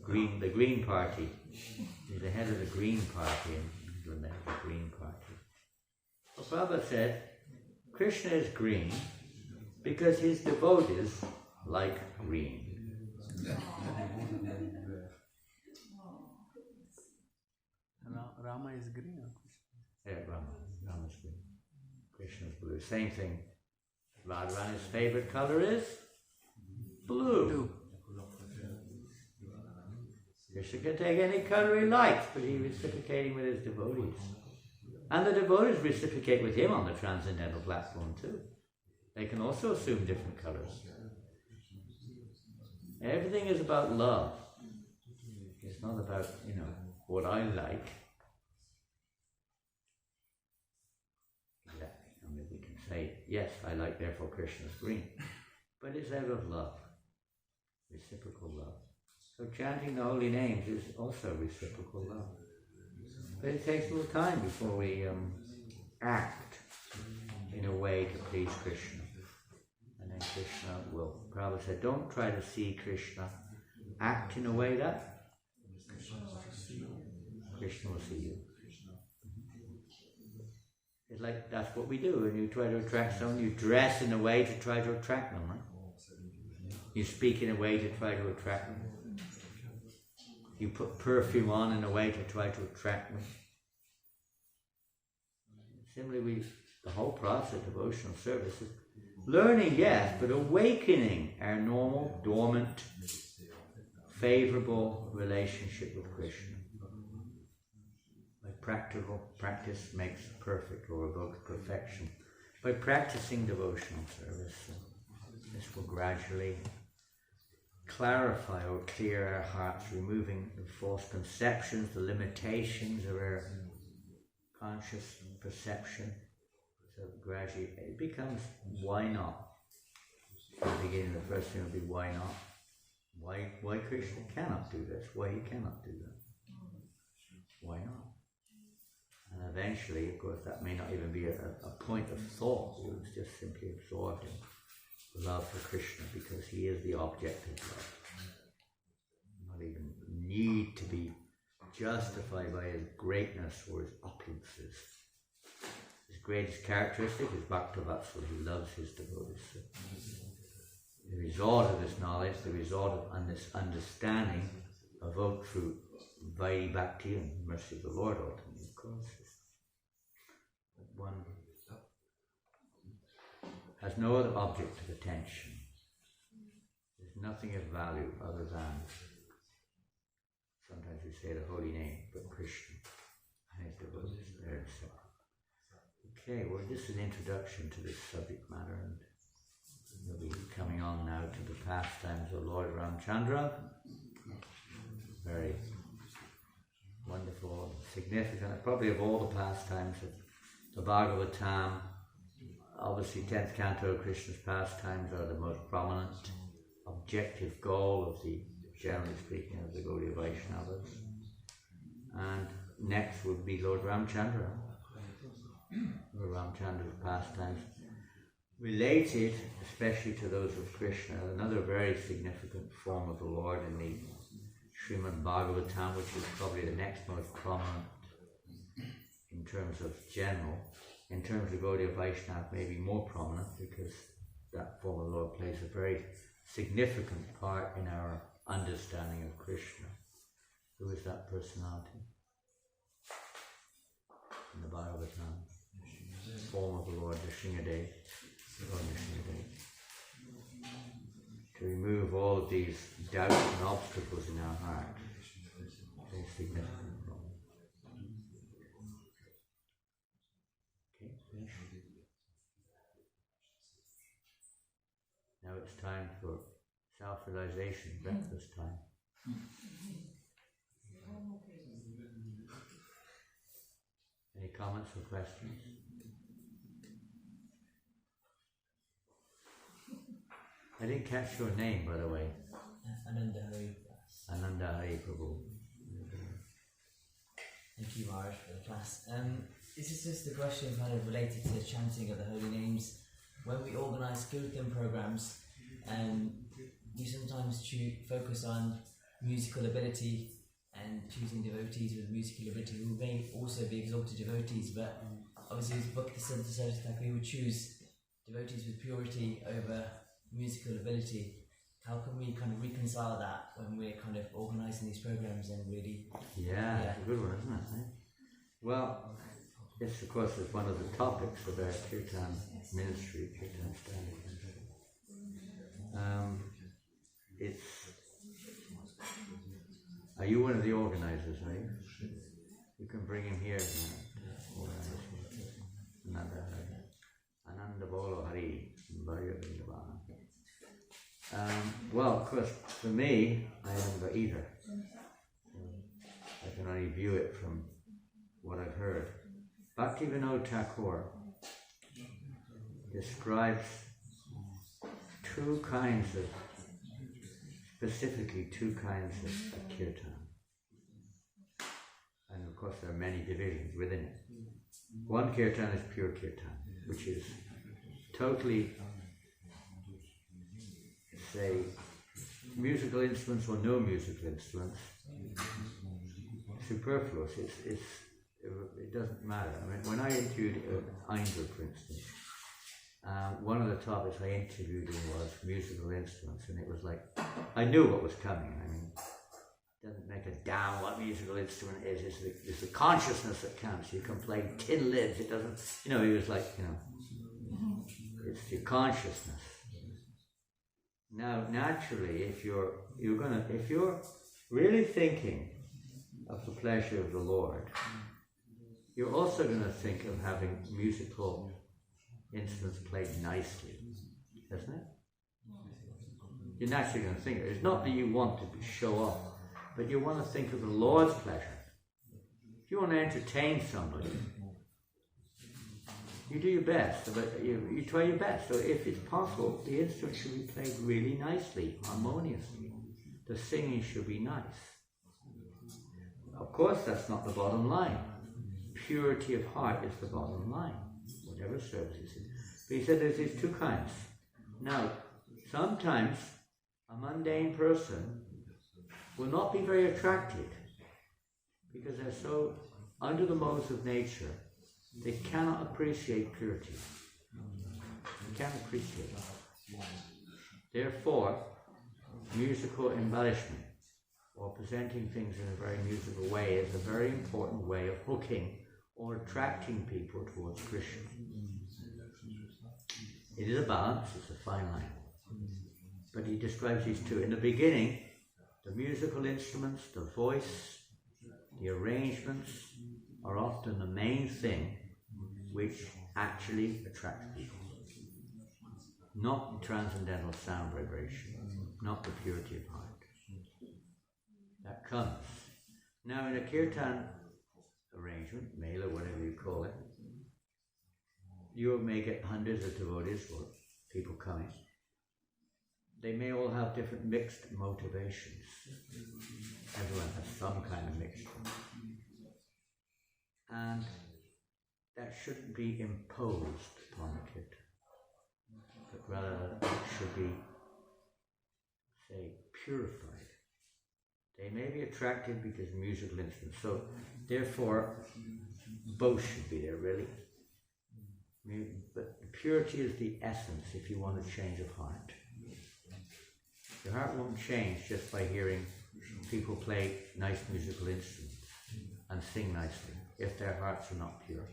the Green Party. He's the head of the Green Party in England, the Green Party. Well, Prabhupada said, Krishna is green because his devotees like green. Rama is green or Krishna? Yeah, Rama is green. Krishna is blue. Same thing. Radharani's favorite color is blue. Krishna can take any color he likes, but he's reciprocating with his devotees. And the devotees reciprocate with him on the transcendental platform too. They can also assume different colors. Everything is about love. It's not about, what I like. Exactly. I mean, we can say, yes, I like, therefore Krishna's green. But it's out of love. Reciprocal love. So chanting the holy names is also reciprocal love. But it takes a little time before we act in a way to please Krishna. And then Krishna will. Prabhupada said, don't try to see Krishna. Act in a way that Krishna will see you. It's like, that's what we do. When you try to attract someone, you dress in a way to try to attract them, right? You speak in a way to try to attract them. You put perfume on in a way to try to attract them. Similarly, the whole process of devotional service is learning, yes, but awakening our normal, dormant, favorable relationship with Krishna. Like practical practice makes perfect or evokes perfection. By practicing devotional service, this will gradually clarify or clear our hearts, removing the false conceptions, the limitations of our conscious perception. So gradually it becomes, why not? In the beginning, the first thing will be, why not? Why Krishna cannot do this? Why he cannot do that? Why not? And eventually, of course, that may not even be a point of thought. It was just simply absorbed in love for Krishna because he is the object of love. Not even need to be justified by his greatness or his opulences. His greatest characteristic is Bhakta-Vatsal. He loves his devotees. So the result of this knowledge, the result of this understanding, evoked through Vaidhi Bhakti and mercy of the Lord ultimately, of course. But one has no other object of attention. There's nothing of value other than, sometimes we say the holy name, but Krishna and his devotees there. So. Okay, well, this is an introduction to this subject matter, and we'll be coming on now to the pastimes of Lord Ramchandra. Very wonderful, significant, probably of all the pastimes of the Bhagavatam. Obviously, 10th canto of Krishna's pastimes are the most prominent objective goal of the, generally speaking, of the Gaudiya Vaishnavas. And next would be Lord Ramchandra. Lord Ramchandra's pastimes, related especially to those of Krishna, another very significant form of the Lord in the Srimad Bhagavatam, which is probably the next most prominent in terms of general. In terms of Gaudiya Vaishnava, maybe more prominent because that form of the Lord plays a very significant part in our understanding of Krishna. Who is that personality in the Bhagavatam? Form of the Lord, Nrsimhadev, Lord Nrsimhadev. To remove all of these doubts and obstacles in our heart. Very significant. Okay, finish. Now it's time for self-realization, breakfast time. Any comments or questions? I didn't catch your name, by the way. Ananda Hari. Ananda Hari Prabhu. Thank you, Maharaj, for the class. This is just a question kind of related to the chanting of the holy names. When we organise kirtan programs, we sometimes focus on musical ability and choosing devotees with musical ability who may also be exalted devotees, but obviously his book, the Santa we would choose devotees with purity over musical ability. How can we kind of reconcile that when we're kind of organising these programs and really... Yeah, it's a good one, isn't it? Well, this of course is one of the topics of our Kirtan ministry, Kirtan Standing. Are you one of the organisers, are you? You can bring him here. Ananda Bolo Hari. Well, of course, for me, I haven't got either. I can only view it from what I've heard. Bhaktivinoda Thakur describes specifically two kinds of kirtan. And of course there are many divisions within it. One kirtan is pure kirtan, which is totally, say, musical instruments or no musical instruments, superfluous. It doesn't matter. I mean, when I interviewed Indra, for instance, one of the topics I interviewed him was musical instruments, and it was like, I knew what was coming. I mean, it doesn't make a damn what musical instrument is. It's the consciousness that counts. You can play tin lids. It doesn't, he was like, it's your consciousness. Now, naturally, if you're really thinking of the pleasure of the Lord, you're also going to think of having musical instruments played nicely, isn't it? You're naturally going to think of it. It's not that you want to show off, but you want to think of the Lord's pleasure. If you want to entertain somebody, you do your best, but you try your best. So if it's possible, the instrument should be played really nicely, harmoniously. The singing should be nice. Of course, that's not the bottom line. Purity of heart is the bottom line, whatever service is in. But he said there's these two kinds. Now, sometimes a mundane person will not be very attracted because they're so under the modes of nature, they cannot appreciate purity. They can't appreciate it. Therefore, musical embellishment or presenting things in a very musical way is a very important way of hooking or attracting people towards Krishna. It is a balance, it's a fine line. But he describes these two. In the beginning, the musical instruments, the voice, the arrangements are often the main thing which actually attracts people. Not the transcendental sound vibration, not the purity of heart. That comes. Now in a kirtan arrangement, mela, whatever you call it, you may get hundreds of devotees or people coming. They may all have different mixed motivations. Everyone has some kind of mixture. And that shouldn't be imposed upon the kirtan, but rather it should be, say, purified. They may be attracted because of musical instruments, so therefore both should be there, really. But purity is the essence if you want a change of heart. Your heart won't change just by hearing people play nice musical instruments and sing nicely if their hearts are not pure.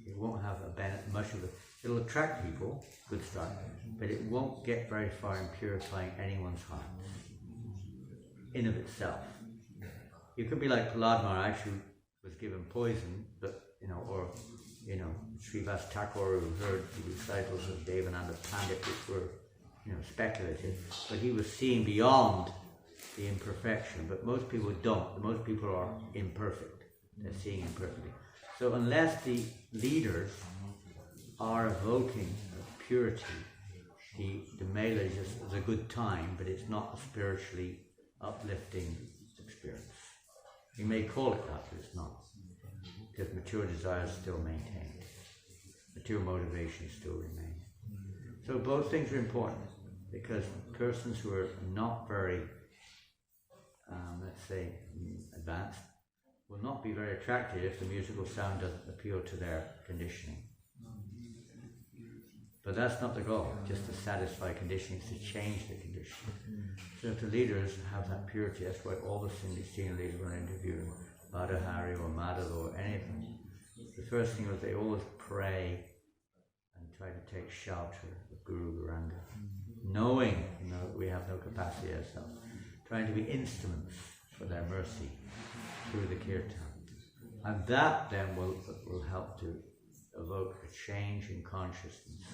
It won't have much of it. It'll attract people, good start, but it won't get very far in purifying anyone's heart in of itself. You could be like Prahlad Maharaj, who was given poison, but Srivas Thakur, who heard the recitals of Devananda Pandit, which were speculative, but he was seeing beyond the imperfection. But most people don't. Most people are imperfect. They're seeing imperfectly. So unless the leaders are evoking purity, the mela is just a good time, but it's not a spiritually uplifting experience. You may call it that, but it's not. Because mature desires still maintained. Mature motivations still remain. So both things are important, because persons who are not very let's say, advanced, will not be very attractive if the musical sound doesn't appeal to their conditioning. But that's not the goal, just to satisfy conditioning, to change the conditioning. So if the leaders have that purity, that's why all the senior leaders when interviewing Badahari or Madhava or any of them, the first thing was they always pray and try to take shelter of Guru Garanga, knowing we have no capacity ourselves, trying to be instruments for their mercy through the kirtan. And that then will help to evoke a change in consciousness.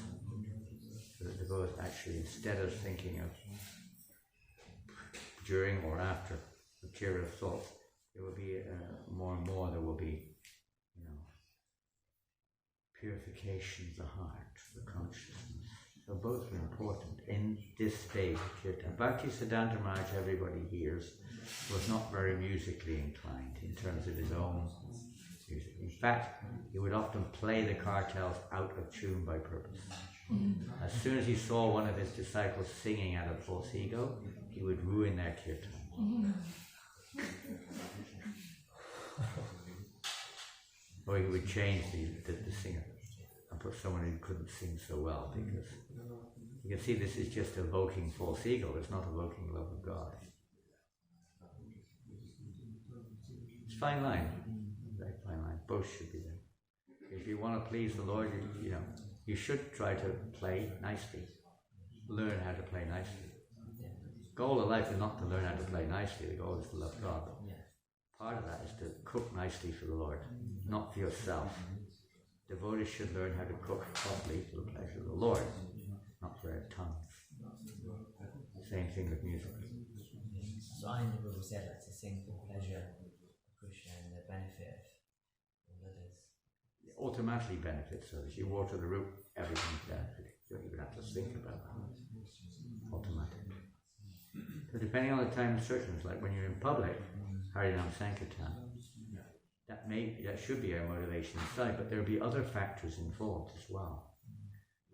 So that the devotee actually, instead of thinking of during or after material thoughts, there will be more and more, there will be, purification of the heart, the consciousness. So both are important in this stage of kirtan. Bhaktisiddhanta Maharaj, everybody hears, was not very musically inclined in terms of his own music. In fact, he would often play the kartals out of tune by purpose. As soon as he saw one of his disciples singing out of false ego, he would ruin their kirtan. Or he would change the singer and put someone who couldn't sing so well, because you can see this is just evoking false ego, it's not evoking love of God. It's a fine line, very fine line, both should be there. If you want to please the Lord, you should try to play nicely, learn how to play nicely. The goal of life is not to learn how to play nicely, the goal is to love God. Part of that is to cook nicely for the Lord, not for yourself. Devotees should learn how to cook properly for the pleasure of the Lord, not for their tongues. Same thing with music. So I never said that to sing for pleasure of Krishna and the benefit of others. It automatically benefits others. You water the root, everything's benefiting. You don't even have to think about that. Automatically. So depending on the time of searching, like when you're in public, Harinam Sankirtan, that should be our motivation inside, but there will be other factors involved as well.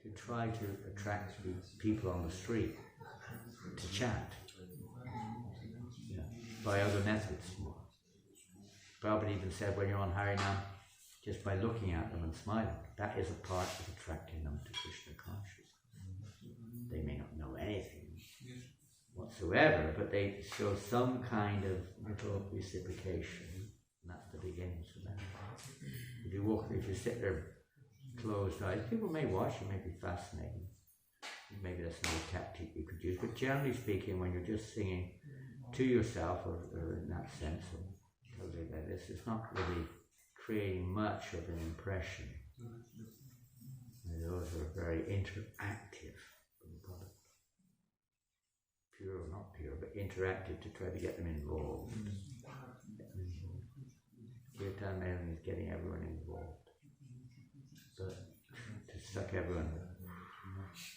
To try to attract people on the street to chant by other methods. Prabhupada even said when you're on Harinam, just by looking at them and smiling, that is a part of attracting them to Krishna consciousness. They may not know anything whatsoever, but they show some kind of little reciprocation, and that's the beginning for them. If you sit there closed eyes, people may watch, it may be fascinating. Maybe that's another tactic you could use, but generally speaking, when you're just singing to yourself, or in that sense, or totally like this, it's not really creating much of an impression. And those are very interactive. Pure or not pure, but interactive to try to get them involved. Kirtan mainly is getting everyone involved. But to suck everyone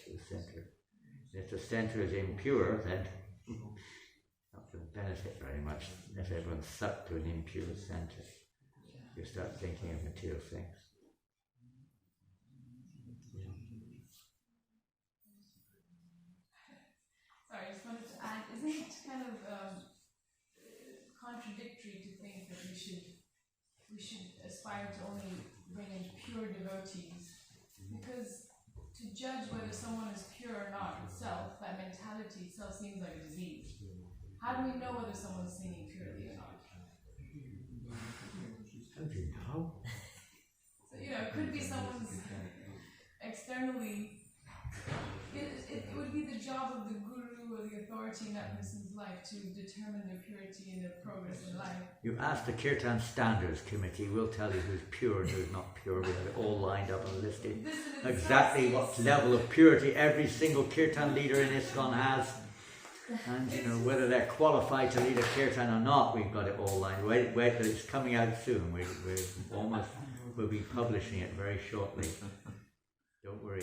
to the center. If the center is impure, then it's not going to benefit very much. If everyone's sucked to an impure center, you start thinking of material things. Sorry, I just wanted to add, isn't it kind of contradictory to think that we should aspire to only bring in pure devotees? Because to judge whether someone is pure or not itself, that mentality itself seems like a disease. How do we know whether someone's singing purely or not? How do you know? So, it could be someone's externally. It would be the job of the guru or the authority in that person's life to determine their purity and their progress in life. You ask the Kirtan Standards Committee, we'll tell you who's pure and who's not pure. We have it all lined up and listed. Exactly what level of purity every single Kirtan leader in ISKCON has. And whether they're qualified to lead a Kirtan or not, we've got it all lined. Wait, it's coming out soon. We'll be publishing it very shortly. Don't worry,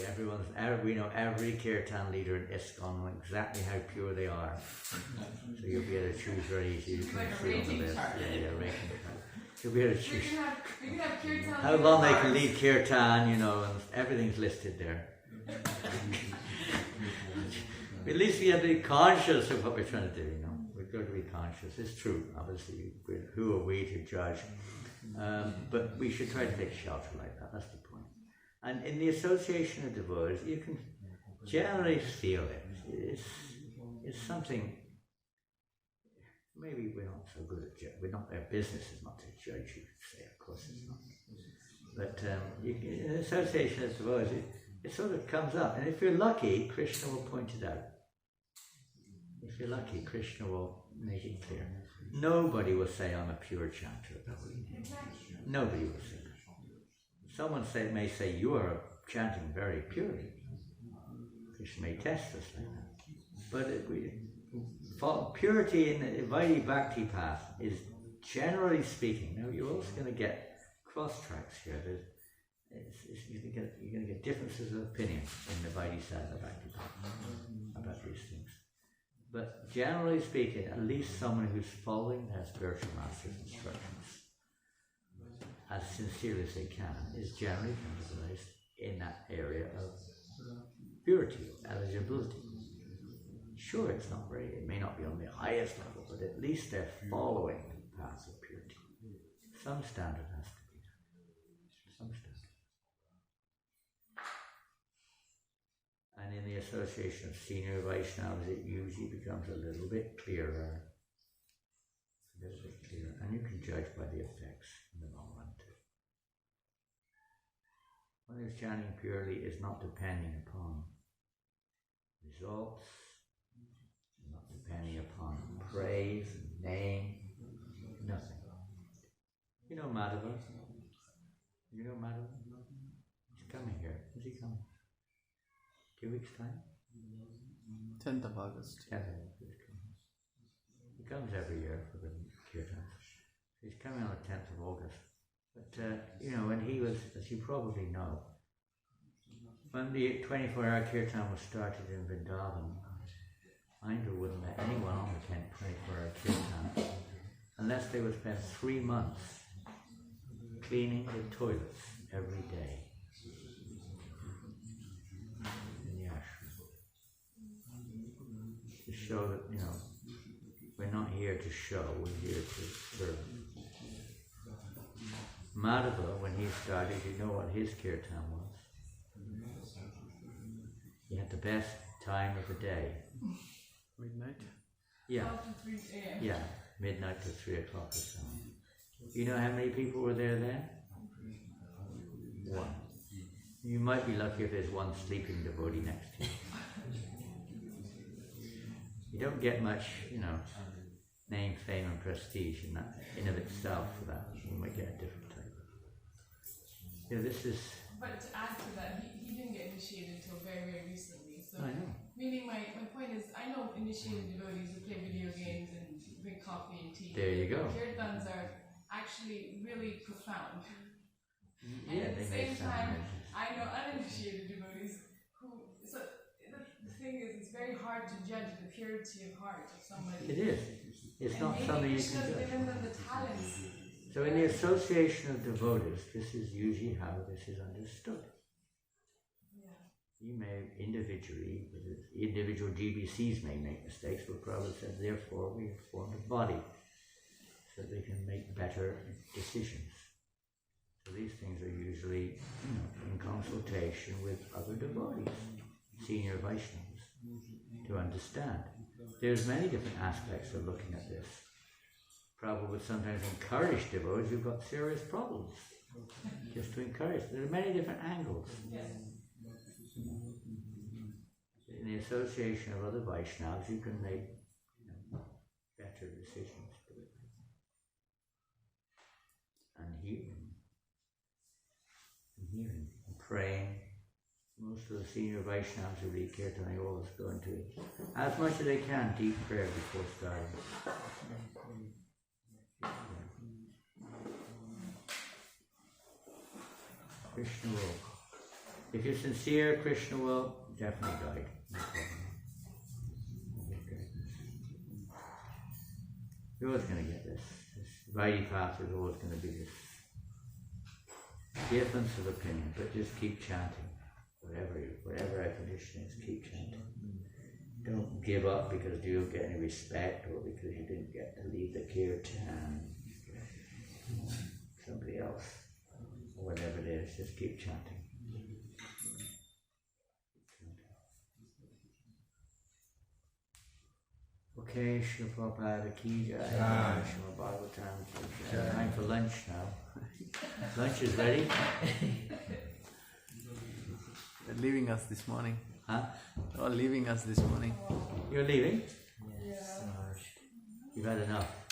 we know every Kirtan leader in ISKCON know exactly how pure they are. So you'll be able to choose very easily. You can see on the list. Yeah, rating chart. You'll be able to choose how long they can lead Kirtan, and everything's listed there. At least we have to be conscious of what we're trying to do, got to be conscious. It's true, obviously. Who are we to judge? But we should try to take shelter like that. That's the point. And in the association of devotees, you can generally feel it. It's something. Maybe we're not so good at judging. We're not. Our business is not to judge. You could say, of course, it's not. But in the association of devotees, it sort of comes up. And if you're lucky, Krishna will point it out. If you're lucky, Krishna will make it clear. Nobody will say, I'm a pure chanter of the holy name. Nobody will say that. Someone may say, you are chanting very purely. Krishna may test us like that. But purity in the Vaidhi Bhakti path is, generally speaking, now you're also going to get cross tracks here. You're going to get differences of opinion in the Vaidhi side of Bhakti path about these things. But generally speaking, at least someone who's following their spiritual master's instructions as sincerely as they can is generally categorized in that area of purity, eligibility. Sure, it may not be on the highest level, but at least they're following the path of purity. Some standard has to be there. Some standard. And in the association of senior Vaishnavas, it usually becomes a little bit clearer. And you can judge by the effects in the long run too. One who's chanting purely is not depending upon results, not depending upon praise, name, nothing. You know Madhava? You know Madhava? He's coming here. When's he coming? 2 weeks' time? 10th of August. 10th of August. He comes every year for the kirtan. He's coming on the 10th of August. But, when he was, as you probably know, when the 24-hour kirtan was started in Vrindavan, Indra wouldn't let anyone on the 24-hour kirtan unless they would spend 3 months cleaning the toilets every day. To show that, we're not here to show, we're here to serve. Madhava, when he started, you know what his kirtan was? He had the best time of the day. Midnight? Yeah. 12 to 3 a.m. Yeah, midnight to 3 o'clock or so. You know how many people were there then? 1. You might be lucky if there's one sleeping devotee next to you. You don't get much, name, fame and prestige in that, in of itself for that. You might get a different type. This is... But to add to that, he didn't get initiated until very, very recently. So, I know. Meaning my point is, I know initiated devotees who play video games and drink coffee and tea. There you go. Kirtans are actually really profound. Yeah, and at the same time, I know uninitiated devotees who... So the thing is, it's very hard to judge the purity of heart of somebody. It is. It's not something you can judge. Given them the talents. So in the association of devotees, this is usually how this is understood. Yeah. You may individually, individual GBCs may make mistakes, but Prabhupada said, therefore we have formed a body so they can make better decisions. So these things are usually in consultation with other devotees, senior Vaishnavas, to understand. There's many different aspects of looking at this. Prabhupada would sometimes encourage devotees who've got serious problems, just to encourage. There are many different angles. Yes. In the association of other Vaishnavas, you can make better decisions. And hearing, and praying. Most of the senior Vaishnavas who read Kirtan, they always go into, as much as they can, deep prayer before starting. Krishna will. If you're sincere, Krishna will definitely guide. No problem. You're always going to get this. This Vaidhi path is always going to be this difference of opinion, but just keep chanting. Whatever our condition is, keep chanting. Don't give up because you don't get any respect or because you didn't get to lead the kirtan. Somebody else, or whatever it is, just keep chanting. Okay, Srila Prabhupada ki jai, Srila Bhagavatam ki jai. Time for lunch now. Lunch is ready? They're leaving us this morning. Huh? They're all leaving us this morning. You're leaving? Yeah. You've had enough.